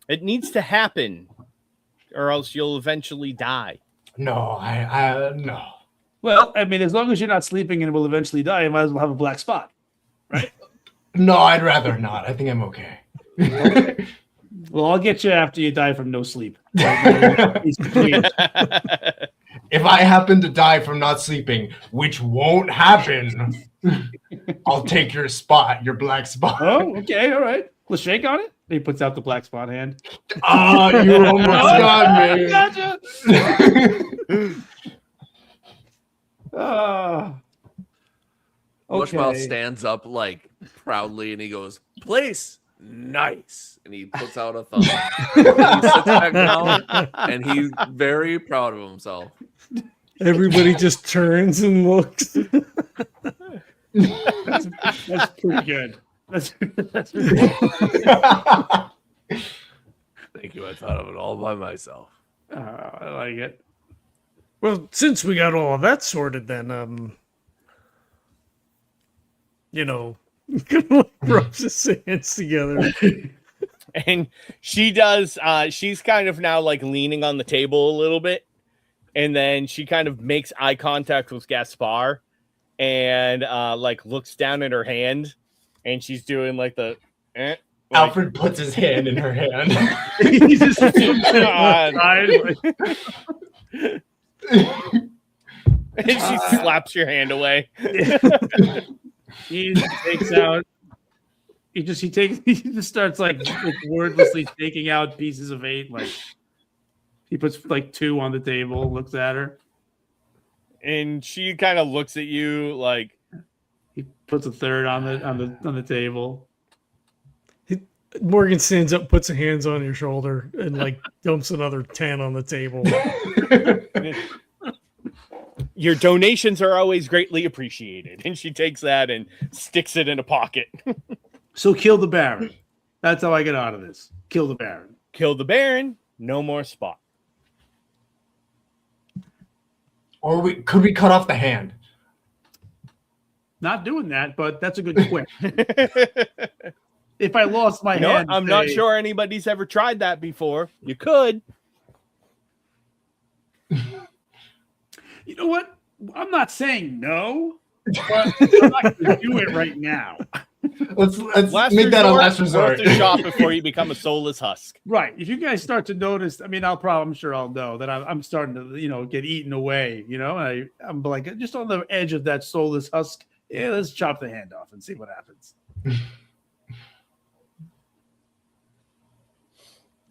It needs to happen, or else you'll eventually die. No, I no. Well, I mean, as long as you're not sleeping and will eventually die, you might as well have a black spot, right? No, I'd rather not. I think I'm okay. Well, I'll get you after you die from no sleep. If I happen to die from not sleeping, which won't happen, I'll take your spot, your black spot. Oh, okay, all right. Let's shake on it. He puts out the black spot hand. Oh, you almost got me. Gotcha. Mushmouth Okay. stands up like proudly and he goes, "Place nice," and he puts out a thumb. And he sits back down and he's very proud of himself. Everybody just turns and looks. That's pretty good. That's Thank you. I thought of it all by myself. I like it. Well, since we got all of that sorted, then rubs his hands together. And she does. She's kind of now like leaning on the table a little bit, and then she kind of makes eye contact with Gaspar, and like looks down at her hand, and she's doing like the. Alfred puts his hand in her hand. He just and she slaps your hand away. He takes out. He just starts like wordlessly taking out pieces of 8. Like he puts like 2 on the table, looks at her, And she kind of looks at you like he puts a 3rd on the table. Morgan stands up, puts a hands on your shoulder, and like dumps another 10 on the table. your donations are always greatly appreciated. And she takes that and sticks it in a pocket. So kill the Baron. That's how I get out of this. Kill the Baron. Kill the Baron, no more spot. Or could we cut off the hand? Not doing that, but that's a good quip. If I lost my You know what? hand, I'm not sure anybody's ever tried that before. You could. You know what? I'm not saying no, but I'm not going to do it right now. Let's make that a last resort. Worth a shot before you become a soulless husk. Right. If you guys start to notice, I mean, I'm sure I'll know that I'm starting to, get eaten away. I'm like just on the edge of that soulless husk. Yeah, let's chop the hand off and see what happens.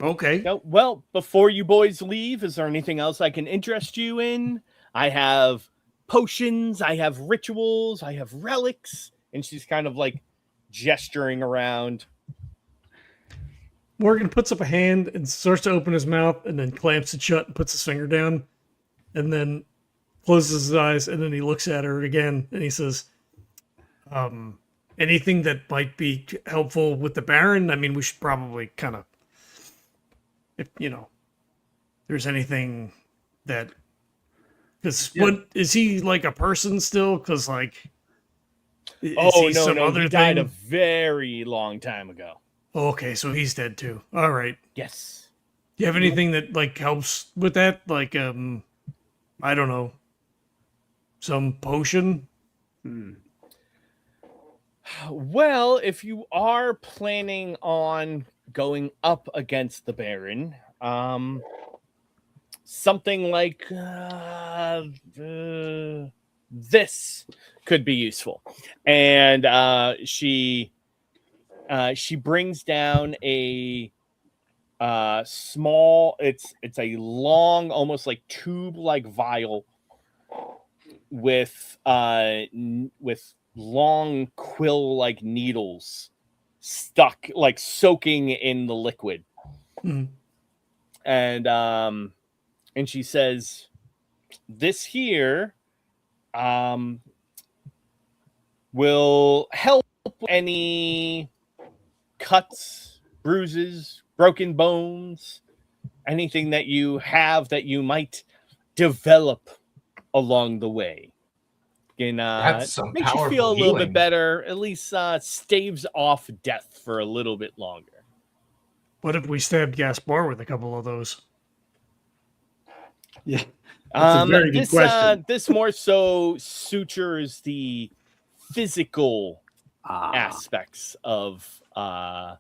Okay. Now, well, before you boys leave, is there anything else I can interest you in? I have potions, I have rituals, I have relics. And she's kind of like gesturing around. Morgan puts up a hand and starts to open his mouth and then clamps it shut and puts his finger down and then closes his eyes and then he looks at her again and he says, anything that might be helpful with the Baron? I mean, we should probably kind of, if there's anything that, because what is he like a person still? Because like, He died a very long time ago. Okay, so he's dead too. All right. Yes. Do you have anything that like helps with that? Like, I don't know, some potion? Well, if you are planning on going up against the Baron, something like this could be useful. And she brings down a small. It's a long, almost like tube-like vial with long quill-like needles stuck, like soaking in the liquid. Mhm. And she says, "This here will help any cuts, bruises, broken bones, anything that you have that you might develop along the way. That's some Makes you powerful feel a little bit healing. better, at least staves off death for a little bit longer." What if we stabbed Gaspar with a couple of those? Yeah. That's a very good question. This more so sutures the physical aspects of and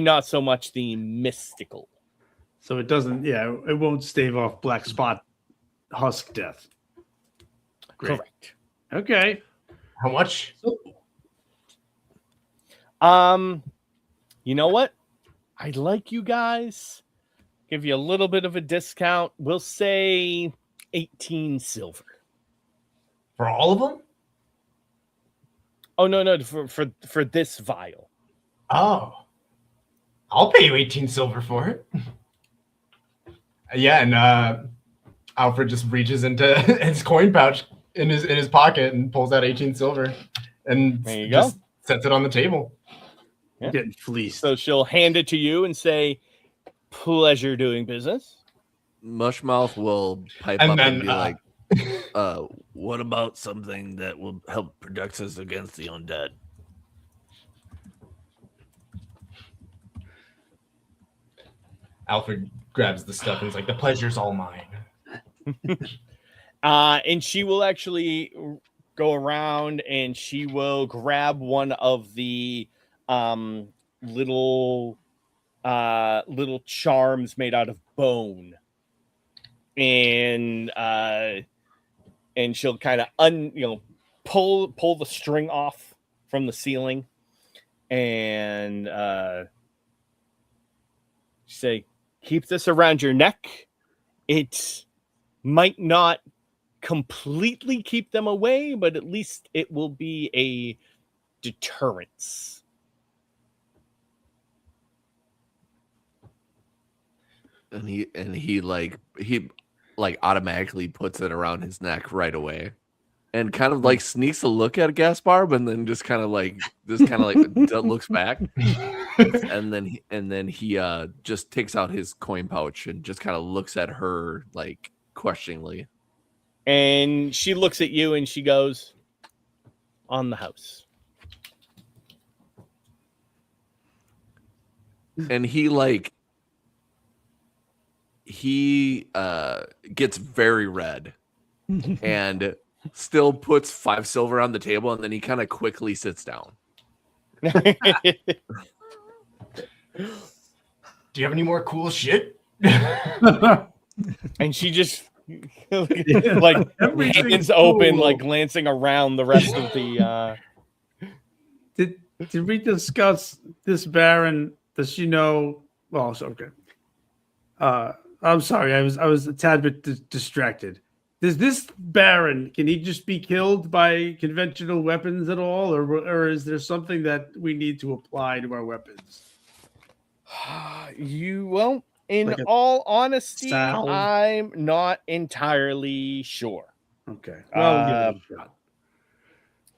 not so much the mystical. So it doesn't, it won't stave off black spot husk death. Great. Correct. Okay. How much? You know what? I'd like you guys give you a little bit of a discount. We'll say 18 silver. For all of them? Oh no, for this vial. Oh. I'll pay you 18 silver for it. Yeah, and Alfred just reaches into his coin pouch in his pocket and pulls out 18 silver and There you just sets it on the table. Yeah. Getting fleeced. So she'll hand it to you and say, "Pleasure doing business." Mushmouth will pipe And up then, and be like, what about something that will help protect us against the undead? Alfred grabs the stuff and is like, "The pleasure's all mine." And she will actually go around and she will grab one of the little charms made out of bone, and she'll kind of pull the string off from the ceiling, and say, "Keep this around your neck. It might not completely keep them away, but at least it will be a deterrence." And he automatically puts it around his neck right away, and kind of like sneaks a look at Gaspar, but then just kind of like looks back, and then he just takes out his coin pouch and just kind of looks at her like questioningly. And she looks at you and she goes, "On the house." And he gets very red and still puts 5 silver on the table, and then he kind of quickly sits down. Do you have any more cool shit? And she just like hands open, like glancing around the rest of the Did we discuss this Baron? Does she know? Well, okay. I'm sorry, I was a tad bit distracted. Does this Baron, can he just be killed by conventional weapons at all, or is there something that we need to apply to our weapons? In Like all honesty, salve? I'm not entirely sure. Okay, well, give it a shot.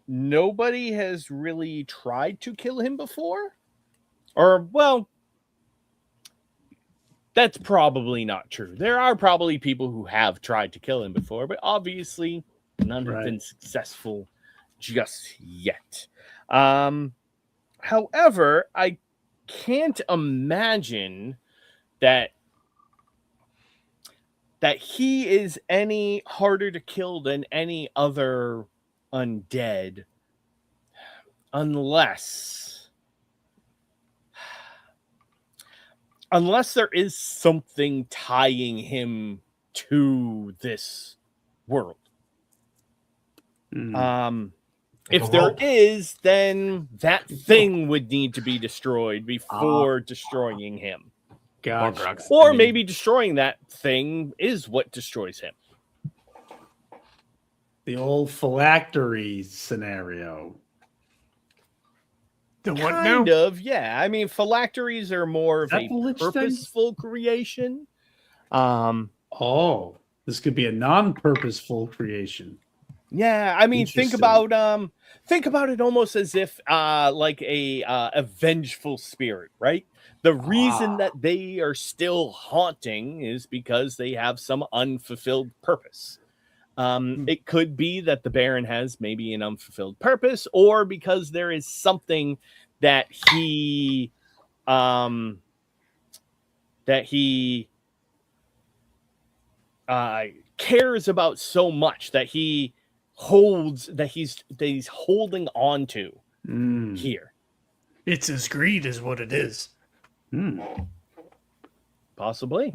Nobody has really tried to kill him before, or well, that's probably not true. There are probably people who have tried to kill him before, but obviously none have been successful just yet. However, I can't imagine that he is any harder to kill than any other undead, unless there is something tying him to this world. Like if a there rope. is, then that thing would need to be destroyed before destroying him. Gotcha. Or maybe destroying that thing is what destroys him. The old phylactery scenario. The what now? Kind of, yeah. I mean, phylacteries are more of that a the lich thing? purposeful creation. Oh, this could be a non-purposeful creation. Yeah, I mean, think Interesting. about it almost as if like a vengeful spirit, right? The reason that they are still haunting is because they have some unfulfilled purpose. It could be that the Baron has maybe an unfulfilled purpose, or because there is something that he cares about so much that he holds, that he's holding on to here. It's his greed is what it is. Possibly.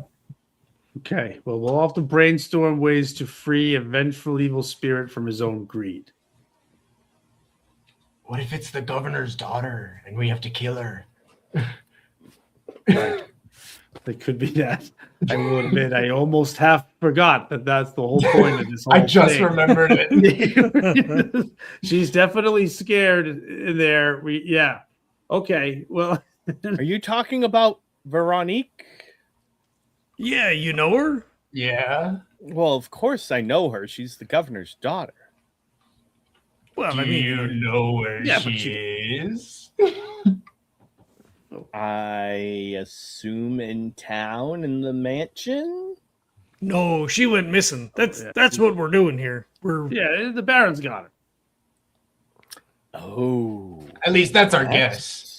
Okay, well, we'll have to brainstorm ways to free a vengeful evil spirit from his own greed. What if it's the governor's daughter and we have to kill her? It could be that. I will admit, I almost half forgot that that's the whole point of this whole I just thing. remembered it. She's definitely scared in there. Yeah. Okay, well. Are you talking about Veronique? Yeah, you know her? Yeah. Well, of course I know her. She's the governor's daughter. Well, Do I mean, you know where Yeah, but she is? I assume in town, in the mansion. no, she went missing. That's Yeah. what we're doing here. We're Yeah, the Baron's got it. Oh, At least that's our guess.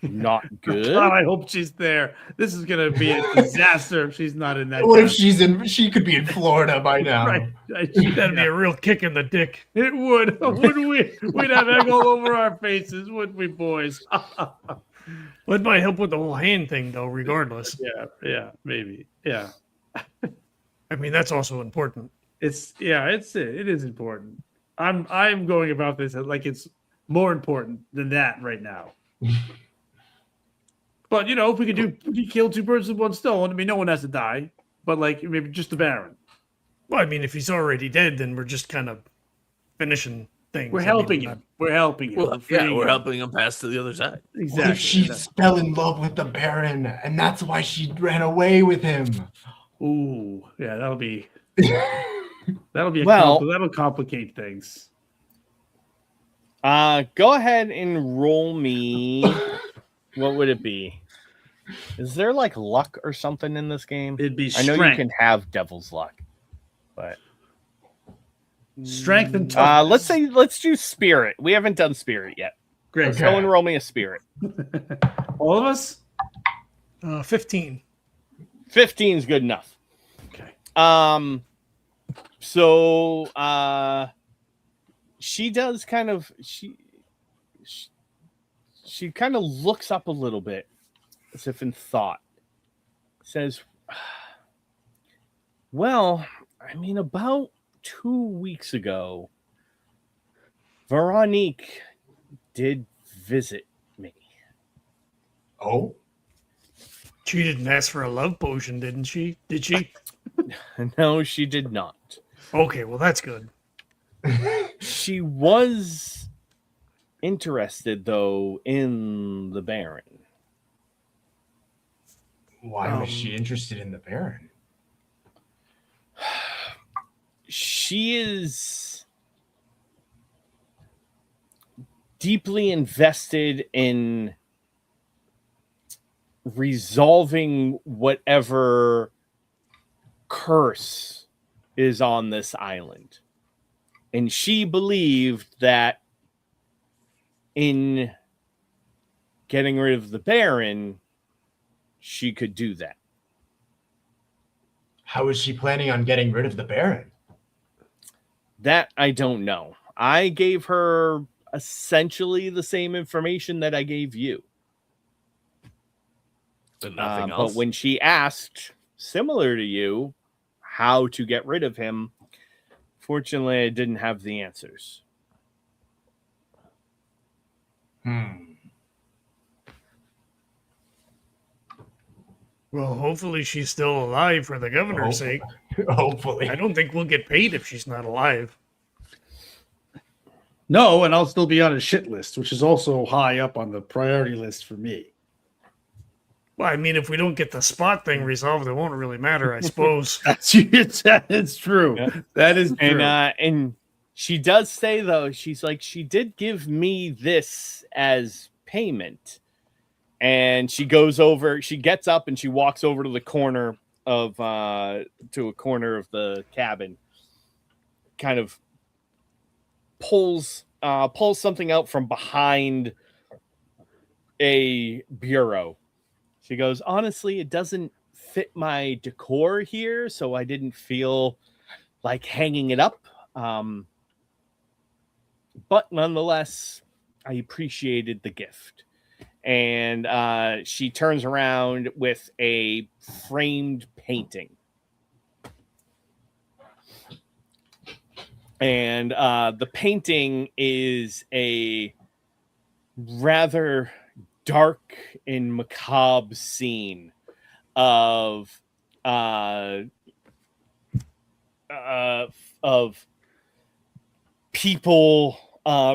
not good. God, I hope she's there. This is gonna be a disaster if she's not in that. What if town. she could be in Florida by now? Right. that'd be a real kick in the dick. It would, wouldn't we? We'd have egg all over our faces, wouldn't we, boys? Well, it might help with the whole hand thing, though. Regardless, yeah, maybe, yeah. I mean that's also important. It is important. I'm going about this like it's more important than that right now. But if we could kill two birds with one stone. I mean, no one has to die, but like maybe just the Baron. Well, I mean, if he's already dead, then we're just kind of finishing things. We're I mean, helping him. We're helping him. Well, yeah, we're helping him pass to the other side. Exactly. What if she fell in love with the Baron and that's why she ran away with him? Ooh, yeah, that'll be Well- that'll complicate things. Go ahead and roll me. What would it be? Is there like luck or something in this game? It'd be I know strength. you can have devil's luck, but Strength and toughness. let's do spirit. We haven't done spirit yet. Great. Okay. Someone roll me a spirit. All of us? 15. 15 is good enough. Okay. So she does kind of she kind of looks up a little bit as if in thought. Says, well, I mean, about 2 weeks ago, Veronique did visit me. Oh? She didn't ask for a love potion, didn't she? Did she? No, she did not. Okay, well that's good. She was interested, though, in the Baron. Why was she interested in the Baron? She is deeply invested in resolving whatever curse is on this island. And she believed that in getting rid of the Baron, she could do that. How is she planning on getting rid of the Baron? That I don't know. I gave her essentially the same information that I gave you. And nothing else. But when she asked, similar to you, how to get rid of him, fortunately, I didn't have the answers. Well, hopefully she's still alive for the governor's sake. Hopefully. I don't think we'll get paid if she's not alive. No, and I'll still be on a shit list, which is also high up on the priority list for me. Well, I mean, if we don't get the spot thing resolved, it won't really matter, I suppose. That's true. Yeah. That is true. And she does say, though, she's like, she did give me this as payment. And she goes over, she gets up and she walks over to the corner of the cabin, kind of pulls something out from behind a bureau. She goes, honestly, it doesn't fit my decor here, so I didn't feel like hanging it up. But nonetheless, I appreciated the gift. And she turns around with a framed painting. And the painting is a rather dark and macabre scene of people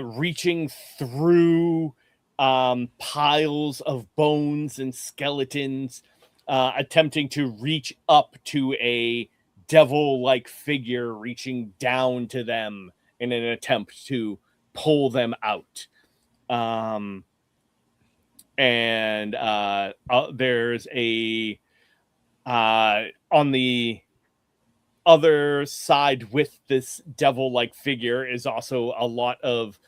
reaching through piles of bones and skeletons, attempting to reach up to a devil-like figure, reaching down to them in an attempt to pull them out. And there's a on the other side with this devil-like figure is also a lot of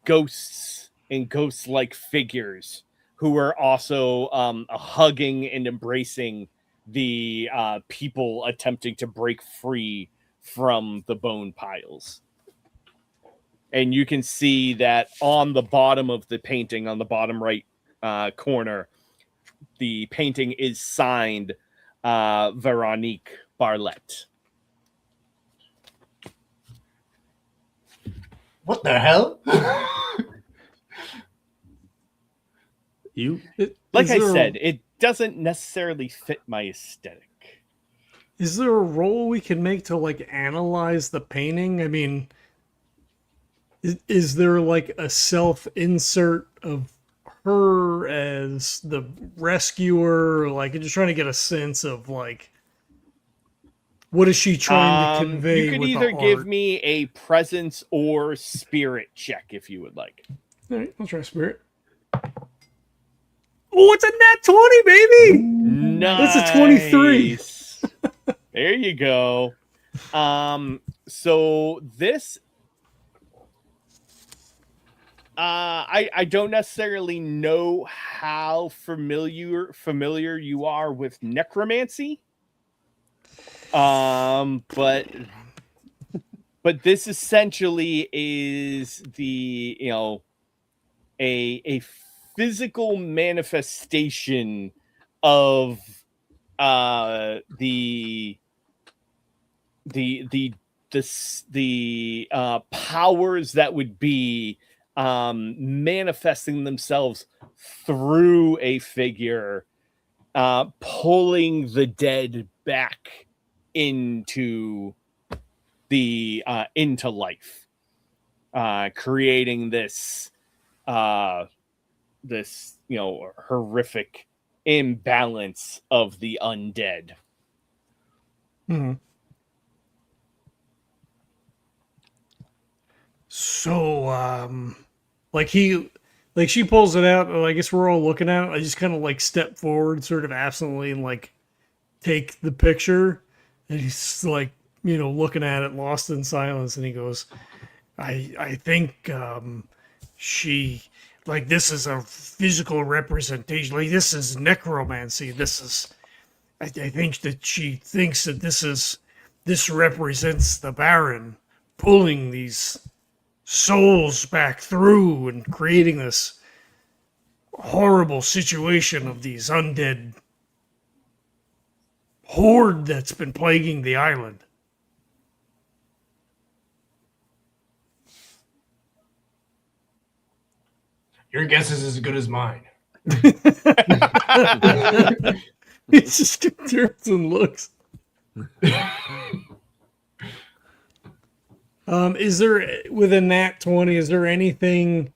ghosts and ghost-like figures who are also hugging and embracing the people attempting to break free from the bone piles. And you can see that on the bottom of the painting, on the bottom right corner, the painting is signed Veronique Barlett. What the hell? Like I said, it doesn't necessarily fit my aesthetic. Is there a roll we can make to like analyze the painting? I mean, is there like a self-insert of her as the rescuer? Like, I'm just trying to get a sense of like, what is she trying to convey? You could with either the give art? me a presence or spirit check if you would like. All right, I'll try spirit. Oh, it's a nat 20, baby! Nice. That's a 23. There you go. So this I don't necessarily know how familiar you are with necromancy. But this essentially is the, a physical manifestation of the powers that would be manifesting themselves through a figure, pulling the dead back into life, creating this horrific imbalance of the undead. Mm-hmm. So, she pulls it out, and I guess we're all looking at it. I just kind of like step forward, sort of absently, and like take the picture. And he's like, looking at it, lost in silence. And he goes, I think she like this is a physical representation. Like this is necromancy. This is, I think that she thinks that this represents the Baron pulling these souls back through and creating this horrible situation of these undead horde that's been plaguing the island. Your guess is as good as mine. He just turns and looks. Is there, with a nat 20, is there anything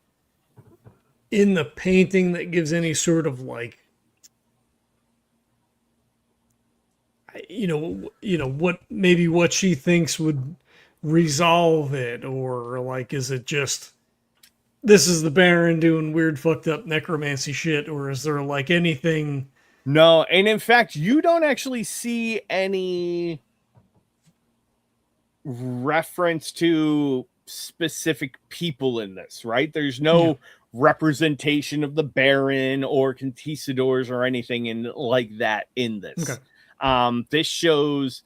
in the painting that gives any sort of like, what she thinks would resolve it, or like, is it just this is the Baron doing weird, fucked up necromancy shit, or is there like anything? No, and in fact, you don't actually see any reference to specific people in this, right? There's no representation of the Baron or conquistadors or anything in like that in this. Okay. This shows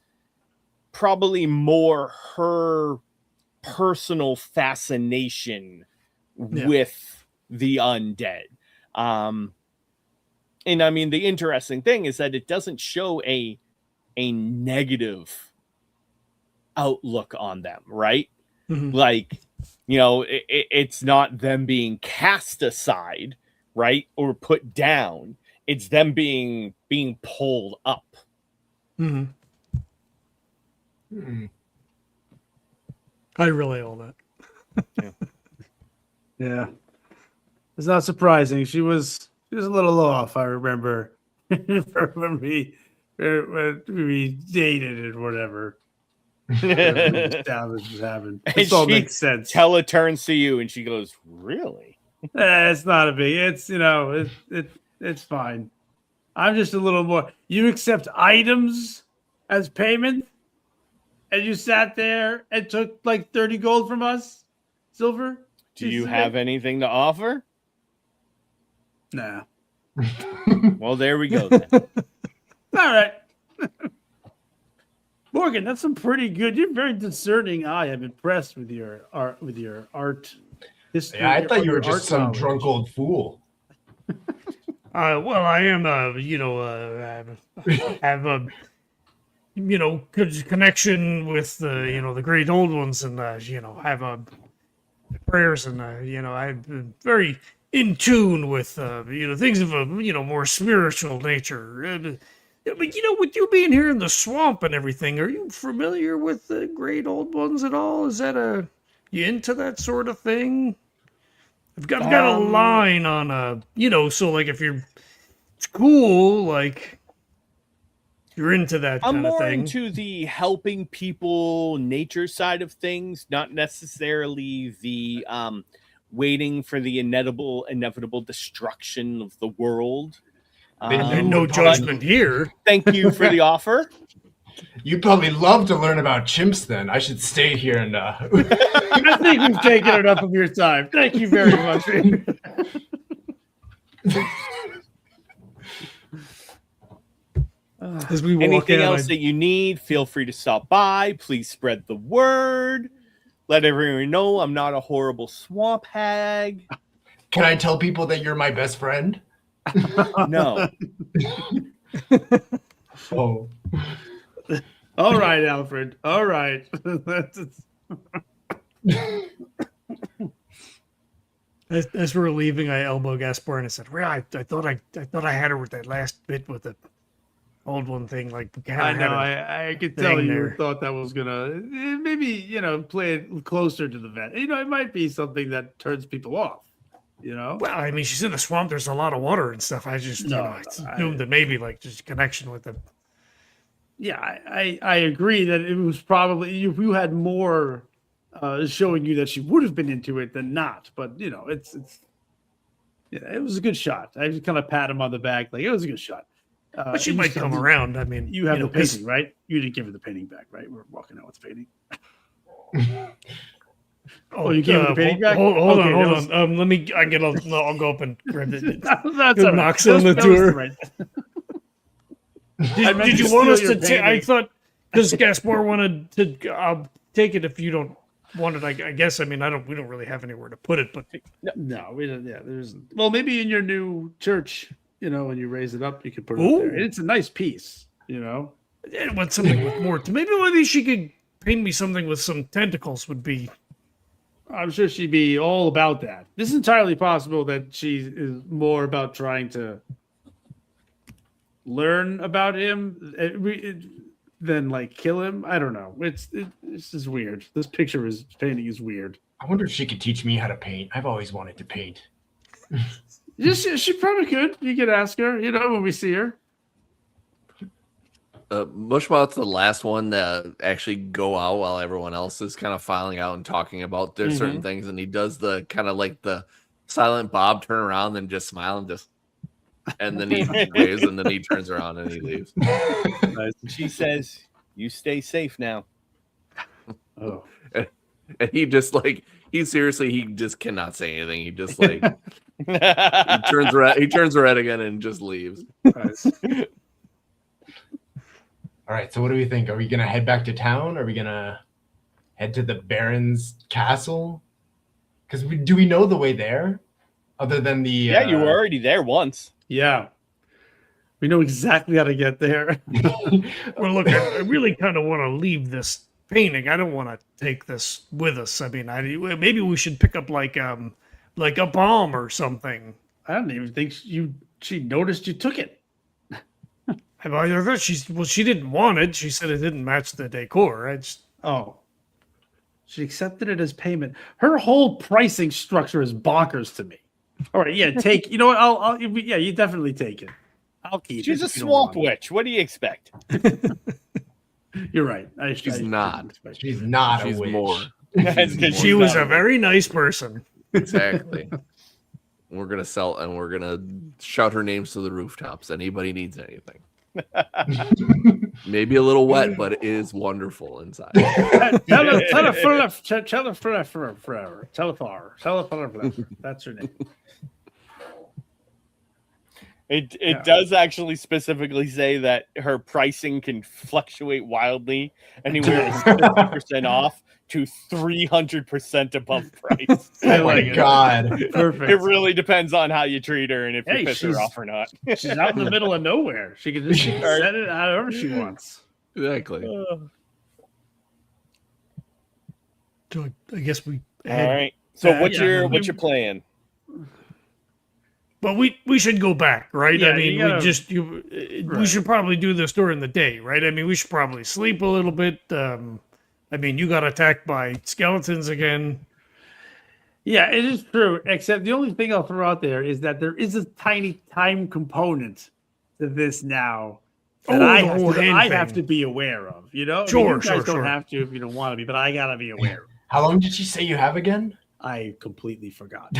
probably more her personal fascination with the undead. And I mean, the interesting thing is that it doesn't show a negative outlook on them, right? Mm-hmm. Like, it's not them being cast aside, right? Or put down. It's them being pulled up. Mm-hmm. I relay all that. Yeah. It's not surprising. She was a little off, I remember. when we dated and whatever. Was happening. This all makes sense. Tella turns to you and she goes, "Really?" It's not a big. It's it's fine. I'm just a little more. You accept items as payment, and you sat there and took like 30 gold from us, silver. Do you have anything to offer? Nah. Well, there we go then. All right. Morgan, that's some pretty good. You're very discerning eye. I'm impressed with your art. History. Yeah, I thought you were your just art some knowledge. drunk old fool. Well, I am, have a, good connection with the great old ones, and have a prayers, and I'm very in tune with things of a more spiritual nature. But with you being here in the swamp and everything, are you familiar with the great old ones at all? Is that you into that sort of thing? I've got a line on so like if it's cool, like you're into that I'm kind of more thing. into the helping people nature side of things, not necessarily the waiting for the inevitable destruction of the world. No judgment here. Thank you for the offer. You'd probably love to learn about chimps then. I should stay here and I think we've taken enough of your time. Thank you very much. As we walk Anything out, else that you need, feel free to stop by. Please spread the word. Let everyone know I'm not a horrible swamp hag. Can I tell people that you're my best friend? No. Oh. All right, Alfred. All right. As we were leaving, I elbowed Gaspar and I said, "Well, I thought I had her with that last bit with the old one thing." Like, I know. I could tell you there. thought that was gonna maybe play it closer to the vet. It might be something that turns people off. Well, I mean, she's in the swamp. There's a lot of water and stuff. I just assumed that maybe like just connection with the. Yeah, I agree that it was probably if you had more showing you that she would have been into it than not. But it was a good shot. I just kind of pat him on the back like it was a good shot. But she might come around. I mean, you have the painting, right? You didn't give her the painting back, right? We're walking out with the painting. Oh, you gave him the painting back? Hold Okay, on. Let me. I'll go up and grab it. That's It all right. knocks on the That was door. right. Did you want us to? I painting. thought because Gaspar wanted to. I'll take it if you don't want it. I guess. I mean, we don't really have anywhere to put it, but No, we don't. Yeah, there's. Well, maybe in your new church, when you raise it up, you could put it Ooh. up there. It's a nice piece, I want something with more. Maybe she could paint me something with some tentacles. Would be. I'm sure she'd be all about that. This is entirely possible that she is more about trying to learn about him than like kill him. I don't know. This is weird. This painting is weird. I wonder if she could teach me how to paint. I've always wanted to paint. She probably could. You could ask her, when we see her. Mushmouth's the last one to actually go out while everyone else is kind of filing out and talking about their certain things, and he does the kind of like the silent Bob turn around and just smile and then he waves and then he turns around and he leaves. Nice. She says, "You stay safe now." Oh, and he just he just cannot say anything. He just he turns red. He turns red again and just leaves. nice. All right, so what do we think? Are we gonna head back to town? Are we gonna head to the Baron's castle? Because do we know the way there, other than the? Yeah, you were already there once. Yeah. We know exactly how to get there. Well, look, I really kind of want to leave this painting. I don't want to take this with us. I mean, maybe we should pick up like a bomb or something. I don't even think she noticed you took it. I thought she didn't want it. She said it didn't match the decor. Oh. She accepted it as payment. Her whole pricing structure is bonkers to me. All right, yeah, take. You know what? Yeah, you definitely take it. I'll keep it. She's a if you don't swamp want it. witch. What do you expect? You're right. She's not. She's not She's a witch. more. She was a very nice person. Exactly. We're gonna sell and we're gonna shout her names to the rooftops. Anybody needs anything. Maybe a little wet, but it is wonderful inside. Tell her That's her name. It does actually specifically say that her pricing can fluctuate wildly, anywhere from 50% off to 300% above price. Oh my god! Perfect. It really depends on how you treat her and if you piss her she's- off or not. She's out in the middle of nowhere. She can just set it however she wants. Exactly. So I guess we. All right. So what's yeah, your plan? But we should go back, right? Yeah, I mean, you gotta- we Right. should probably do this during the day, right? I mean, we should probably sleep a little bit. I mean, you got attacked by skeletons again. Yeah, it is true. Except the only thing I'll throw out there is that there is a tiny time component to this now that Oh, I the whole hand have thing. to be aware of. You know, Sure, you guys sure, don't sure. have to if you don't want to be, but I gotta be aware. How long did she say you have again? I completely forgot.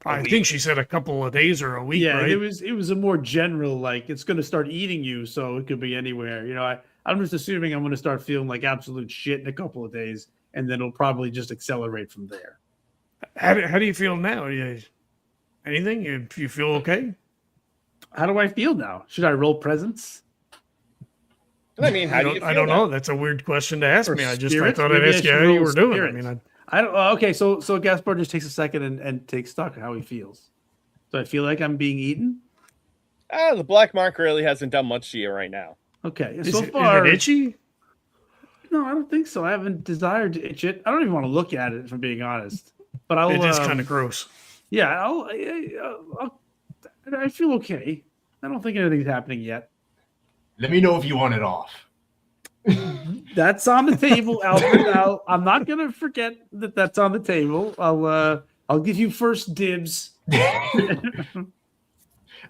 I think she said a couple of days or a week, Yeah, right? it was a more general, like it's going to start eating you, so it could be anywhere. You know, I'm just assuming I'm going to start feeling like absolute shit in a couple of days, and then it'll probably just accelerate from there. How do you feel now? Anything? You feel okay? How do I feel now? Should I roll presents? I mean, how do you feel I don't now? know. That's a weird question to ask Or me. I spirits? thought I'd Maybe I ask you should how you roll were doing. spirits. I mean, I don't. Okay, so Gaspar just takes a second and takes stock of how he feels. Do I feel like I'm being eaten? The black mark really hasn't done much to you right now. Okay, is so it far, itchy? no, I don't think so. I haven't desired to itch it. I don't even want to look at it, if I'm being honest. But I'll. It is kind of gross. Yeah, I feel okay. I don't think anything's happening yet. Let me know if you want it off. That's on the table, Alfred. I'm not gonna forget that that's on the table. I'll give you first dibs.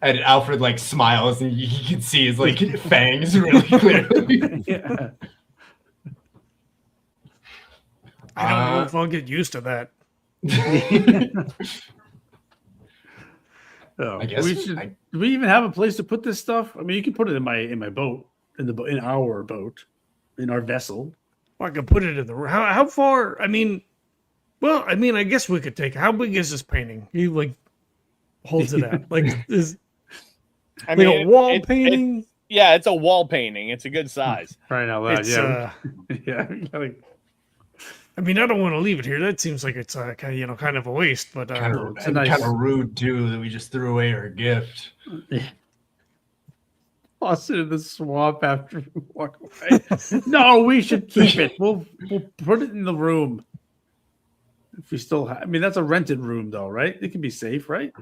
And Alfred like smiles, and you can see his like fangs really clearly. Yeah. I don't know if I'll get used to that. Oh, I guess we should. Do we even have a place to put this stuff? I mean, you can put it in my boat, in our boat, in our vessel. I could put it in the. How far? I mean, Well, I mean, I guess we could take. How big is this painting? He like holds it out. Like is I like mean, a wall painting. Yeah, it's a wall painting. It's a good size. Right now, loud. It's, Yeah. Yeah. Like, I mean, I don't want to leave it here. That seems like it's kind of a waste. But Kind of, it's a nice- kind of rude too that we just threw away our gift. toss it in the swamp after we walk away. No, we should keep it. We'll put it in the room. If we still have, I mean, that's a rented room though, right? It can be safe, right?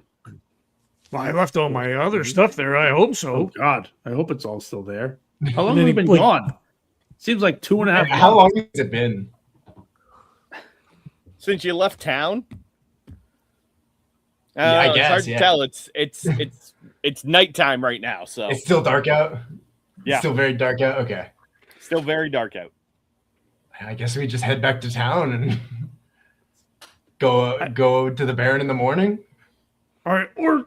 well, I left all my other stuff there. I hope Oh so. God, I hope it's all still there. How long And then have we he, been like- gone? Seems like 2.5 How months. long has it been? Since you left town? Yeah, I It's hard guess, to yeah. tell. It's nighttime right now, so It's still dark out. Yeah. It's still very dark out. Okay. still very dark out. I guess we just head back to town and go to the Baron in the morning. All right, or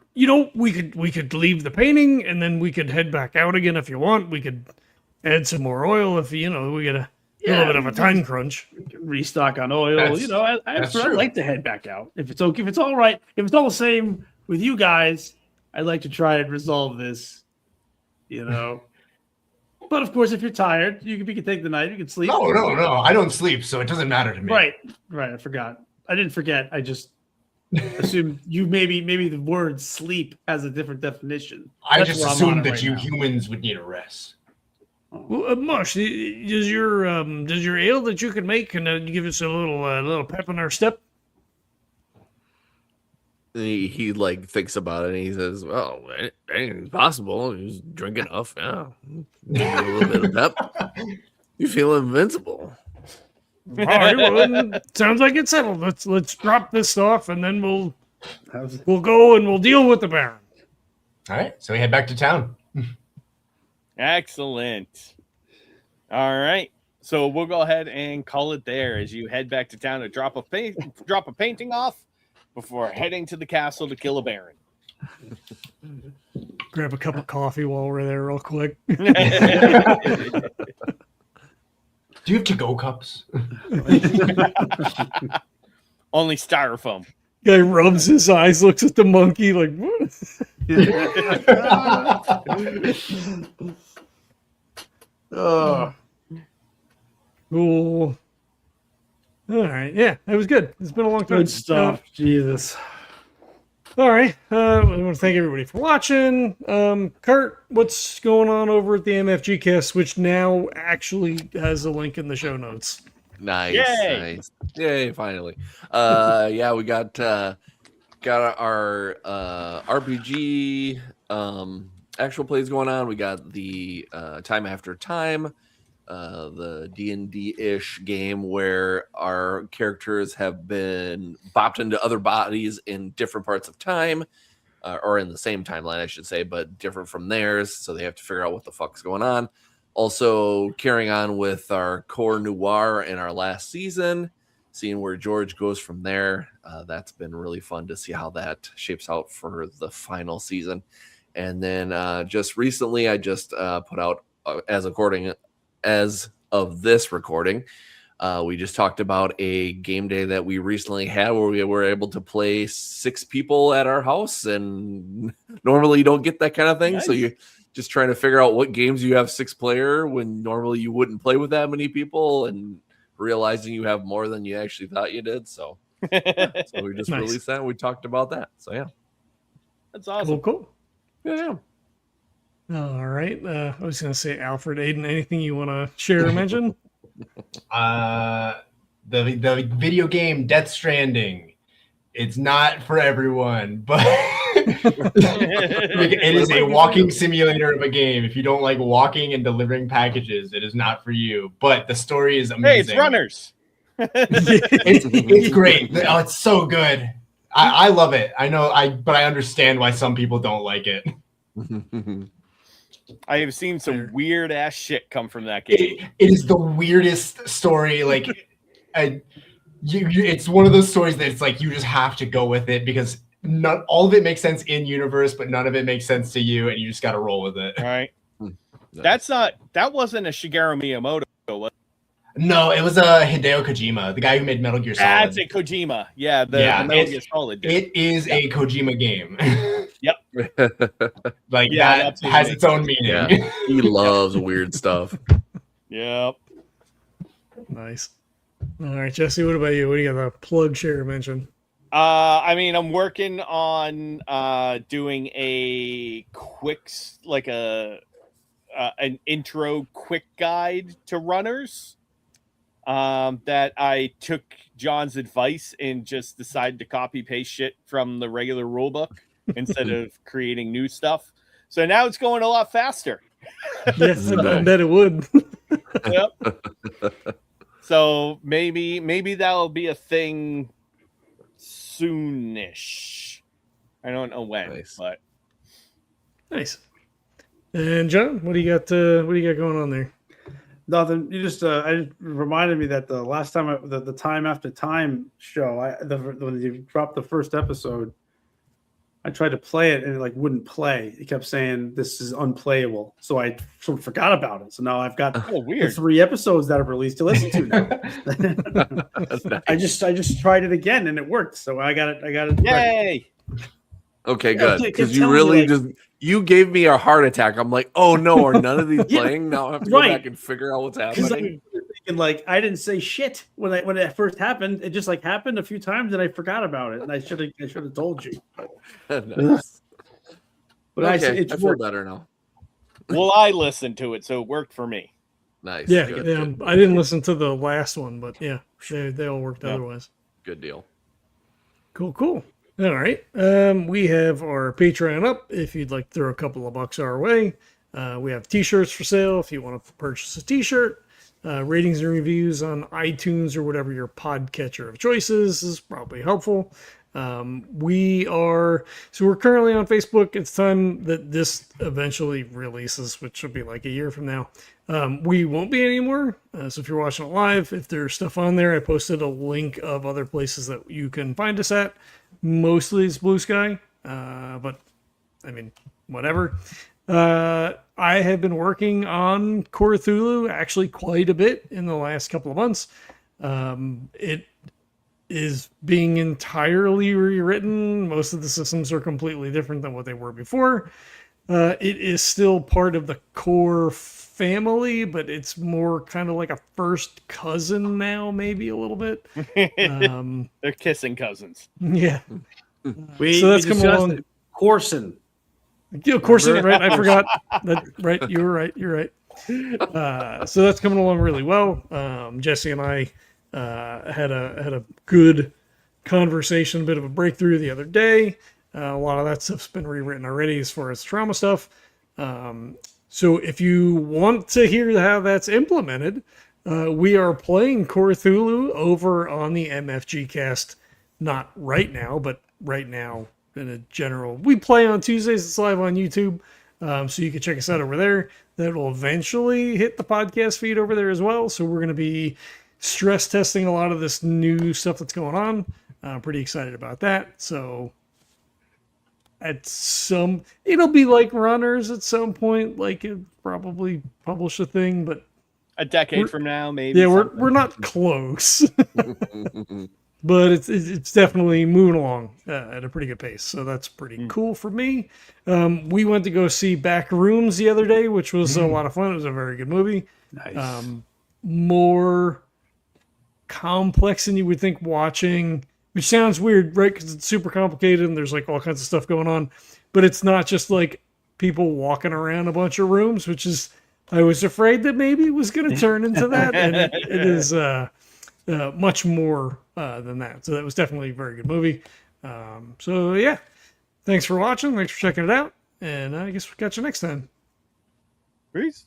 we could leave the painting and then we could head back out again if you want. We could add some more oil if we get a little bit of a time crunch. Restock on oil. That's- I'd true. like to head back out. If it's okay, if it's all right, if it's all the same with you guys, I'd like to try and resolve this. But of course, if you're tired, you can take the night. You can sleep. No. I don't sleep, so it doesn't matter to me. Right. I forgot. I didn't forget. I just assumed you maybe the word sleep has a different definition. I That's just where I'm on assumed it that right you now. humans would need a rest. Well, Mush, does your ale that you can make can give us a little pep in our step? He like thinks about it and he says, "Well, anything's possible. You just drink enough, yeah. Give you a little bit of pep. You feel invincible." All right, well, then, sounds like it's settled. Let's drop this off and then we'll go and we'll deal with the Baron. All right, so we head back to town. Excellent. All right. So we'll go ahead and call it there as you head back to town to drop a painting off before heading to the castle to kill a baron. Grab a cup of coffee while we're there, real quick. Do you have to-go cups? Only styrofoam. Guy rubs his eyes, looks at the monkey like, what? Cool. All right, yeah, it was good. It's been a long time. Good stuff. Jesus. All right, I want to thank everybody for watching. Kurt, what's going on over at the MFG Cast, which now actually has a link in the show notes. Nice, Yay! nice. Yay, finally. Yeah, we got our RPG actual plays going on. We got the Time After Time, the D&D-ish game where our characters have been bopped into other bodies in different parts of time, or in the same timeline, I should say, but different from theirs. So they have to figure out what the fuck's going on. Also carrying on with our core noir in our last season, seeing where George goes from there. That's been really fun to see how that shapes out for the final season. And then just recently, I just put out as of this recording, we just talked about a game day that we recently had where we were able to play 6 people at our house, and normally you don't get that kind of thing. Nice. So you're just trying to figure out what games you have 6-player when normally you wouldn't play with that many people, and realizing you have more than you actually thought you did. So we just Nice. released that. And we talked about that. So yeah. That's awesome. Cool. Yeah. All right. I was going to say, Alfred, Aidan, anything you want to share or mention? The video game Death Stranding. It's not for everyone, but it is a walking simulator of a game. If you don't like walking and delivering packages, it is not for you. But the story is amazing. Hey, it's runners. It's great. Oh, it's so good. I love it. But I understand why some people don't like it. I have seen some weird ass shit come from that game. It is the weirdest story. Like, it's one of those stories that it's like you just have to go with it because not all of it makes sense in universe, but none of it makes sense to you, and you just got to roll with it. All right. That wasn't a Shigeru Miyamoto. Was No, it was Hideo Kojima, the guy who made Metal Gear Solid. That's a Kojima. Yeah, the Metal Gear Solid dude. It is a Kojima game. Yep. Like Yeah, that absolutely. has its own meaning. Yeah. He loves weird stuff. Yep. Nice. All right, Jesse, what about you? What do you got? A plug, share, mention? I mean, I'm working on doing a quick, like an intro quick guide to runners. That I took John's advice and just decided to copy paste shit from the regular rule book instead of creating new stuff. So now it's going a lot faster. Yes, I bet it would. Yep. So maybe that'll be a thing soonish. I don't know when, but nice. And John, what do you got? What do you got going on there? Nothing. You just I reminded me that the last time the Time After Time show, when you dropped the first episode, I tried to play it and it like wouldn't play. It kept saying this is unplayable, so I sort of forgot about it. So now I've got the 3 episodes that are released to listen to now. Nice. I just tried it again and it worked. So I got it. Yay! Okay, good. Because you really you gave me a heart attack. I'm like, oh no, are none of these playing? Now I have to go back and figure out what's happening. Thinking like I didn't say shit when it first happened. It just like happened a few times and I forgot about it. And I should have told you. Nice. But okay, I feel better now. Well, I listened to it, so it worked for me. Nice. Yeah, good. I didn't listen to the last one, but yeah, they all worked otherwise. Good deal. Cool. All right. We have our Patreon up if you'd like to throw a couple of bucks our way. We have t-shirts for sale if you want to purchase a t-shirt. Ratings and reviews on iTunes or whatever your podcatcher of choice is probably helpful. We're currently on Facebook. It's time that this eventually releases, which will be like a year from now. We won't be anymore. So if you're watching it live, if there's stuff on there, I posted a link of other places that you can find us at. Mostly it's Blue Sky, but I mean, whatever. I have been working on Cthulhu actually quite a bit in the last couple of months. It is being entirely rewritten. Most of the systems are completely different than what they were before. It is still part of the core family, but it's more kind of like a first cousin now, maybe a little bit. They're kissing cousins. Yeah. So that's coming along. Corson. Yeah, Corson, right? I forgot that. Right, you're right. So that's coming along really well. Jesse and I had a good conversation, a bit of a breakthrough the other day. A lot of that stuff's been rewritten already as far as trauma stuff. So if you want to hear how that's implemented, we are playing Cthulhu over on the MFG cast. Not right now, but right now in a general. We play on Tuesdays. It's live on YouTube. So you can check us out over there. That will eventually hit the podcast feed over there as well. So we're going to be stress testing a lot of this new stuff that's going on. I'm pretty excited about that. So it'll be like Runners at some point, like it probably publish a thing, but a decade from now, maybe. Yeah, we're not close, but it's definitely moving along at a pretty good pace. So that's pretty cool for me. We went to go see Back Rooms the other day, which was a lot of fun. It was a very good movie. Nice. More complex than you would think watching. Which sounds weird, right? Because it's super complicated and there's like all kinds of stuff going on. But it's not just like people walking around a bunch of rooms, which is, I was afraid that maybe it was going to turn into that. And it is much more than that. So that was definitely a very good movie. So yeah, thanks for watching. Thanks for checking it out. And I guess we'll catch you next time. Peace.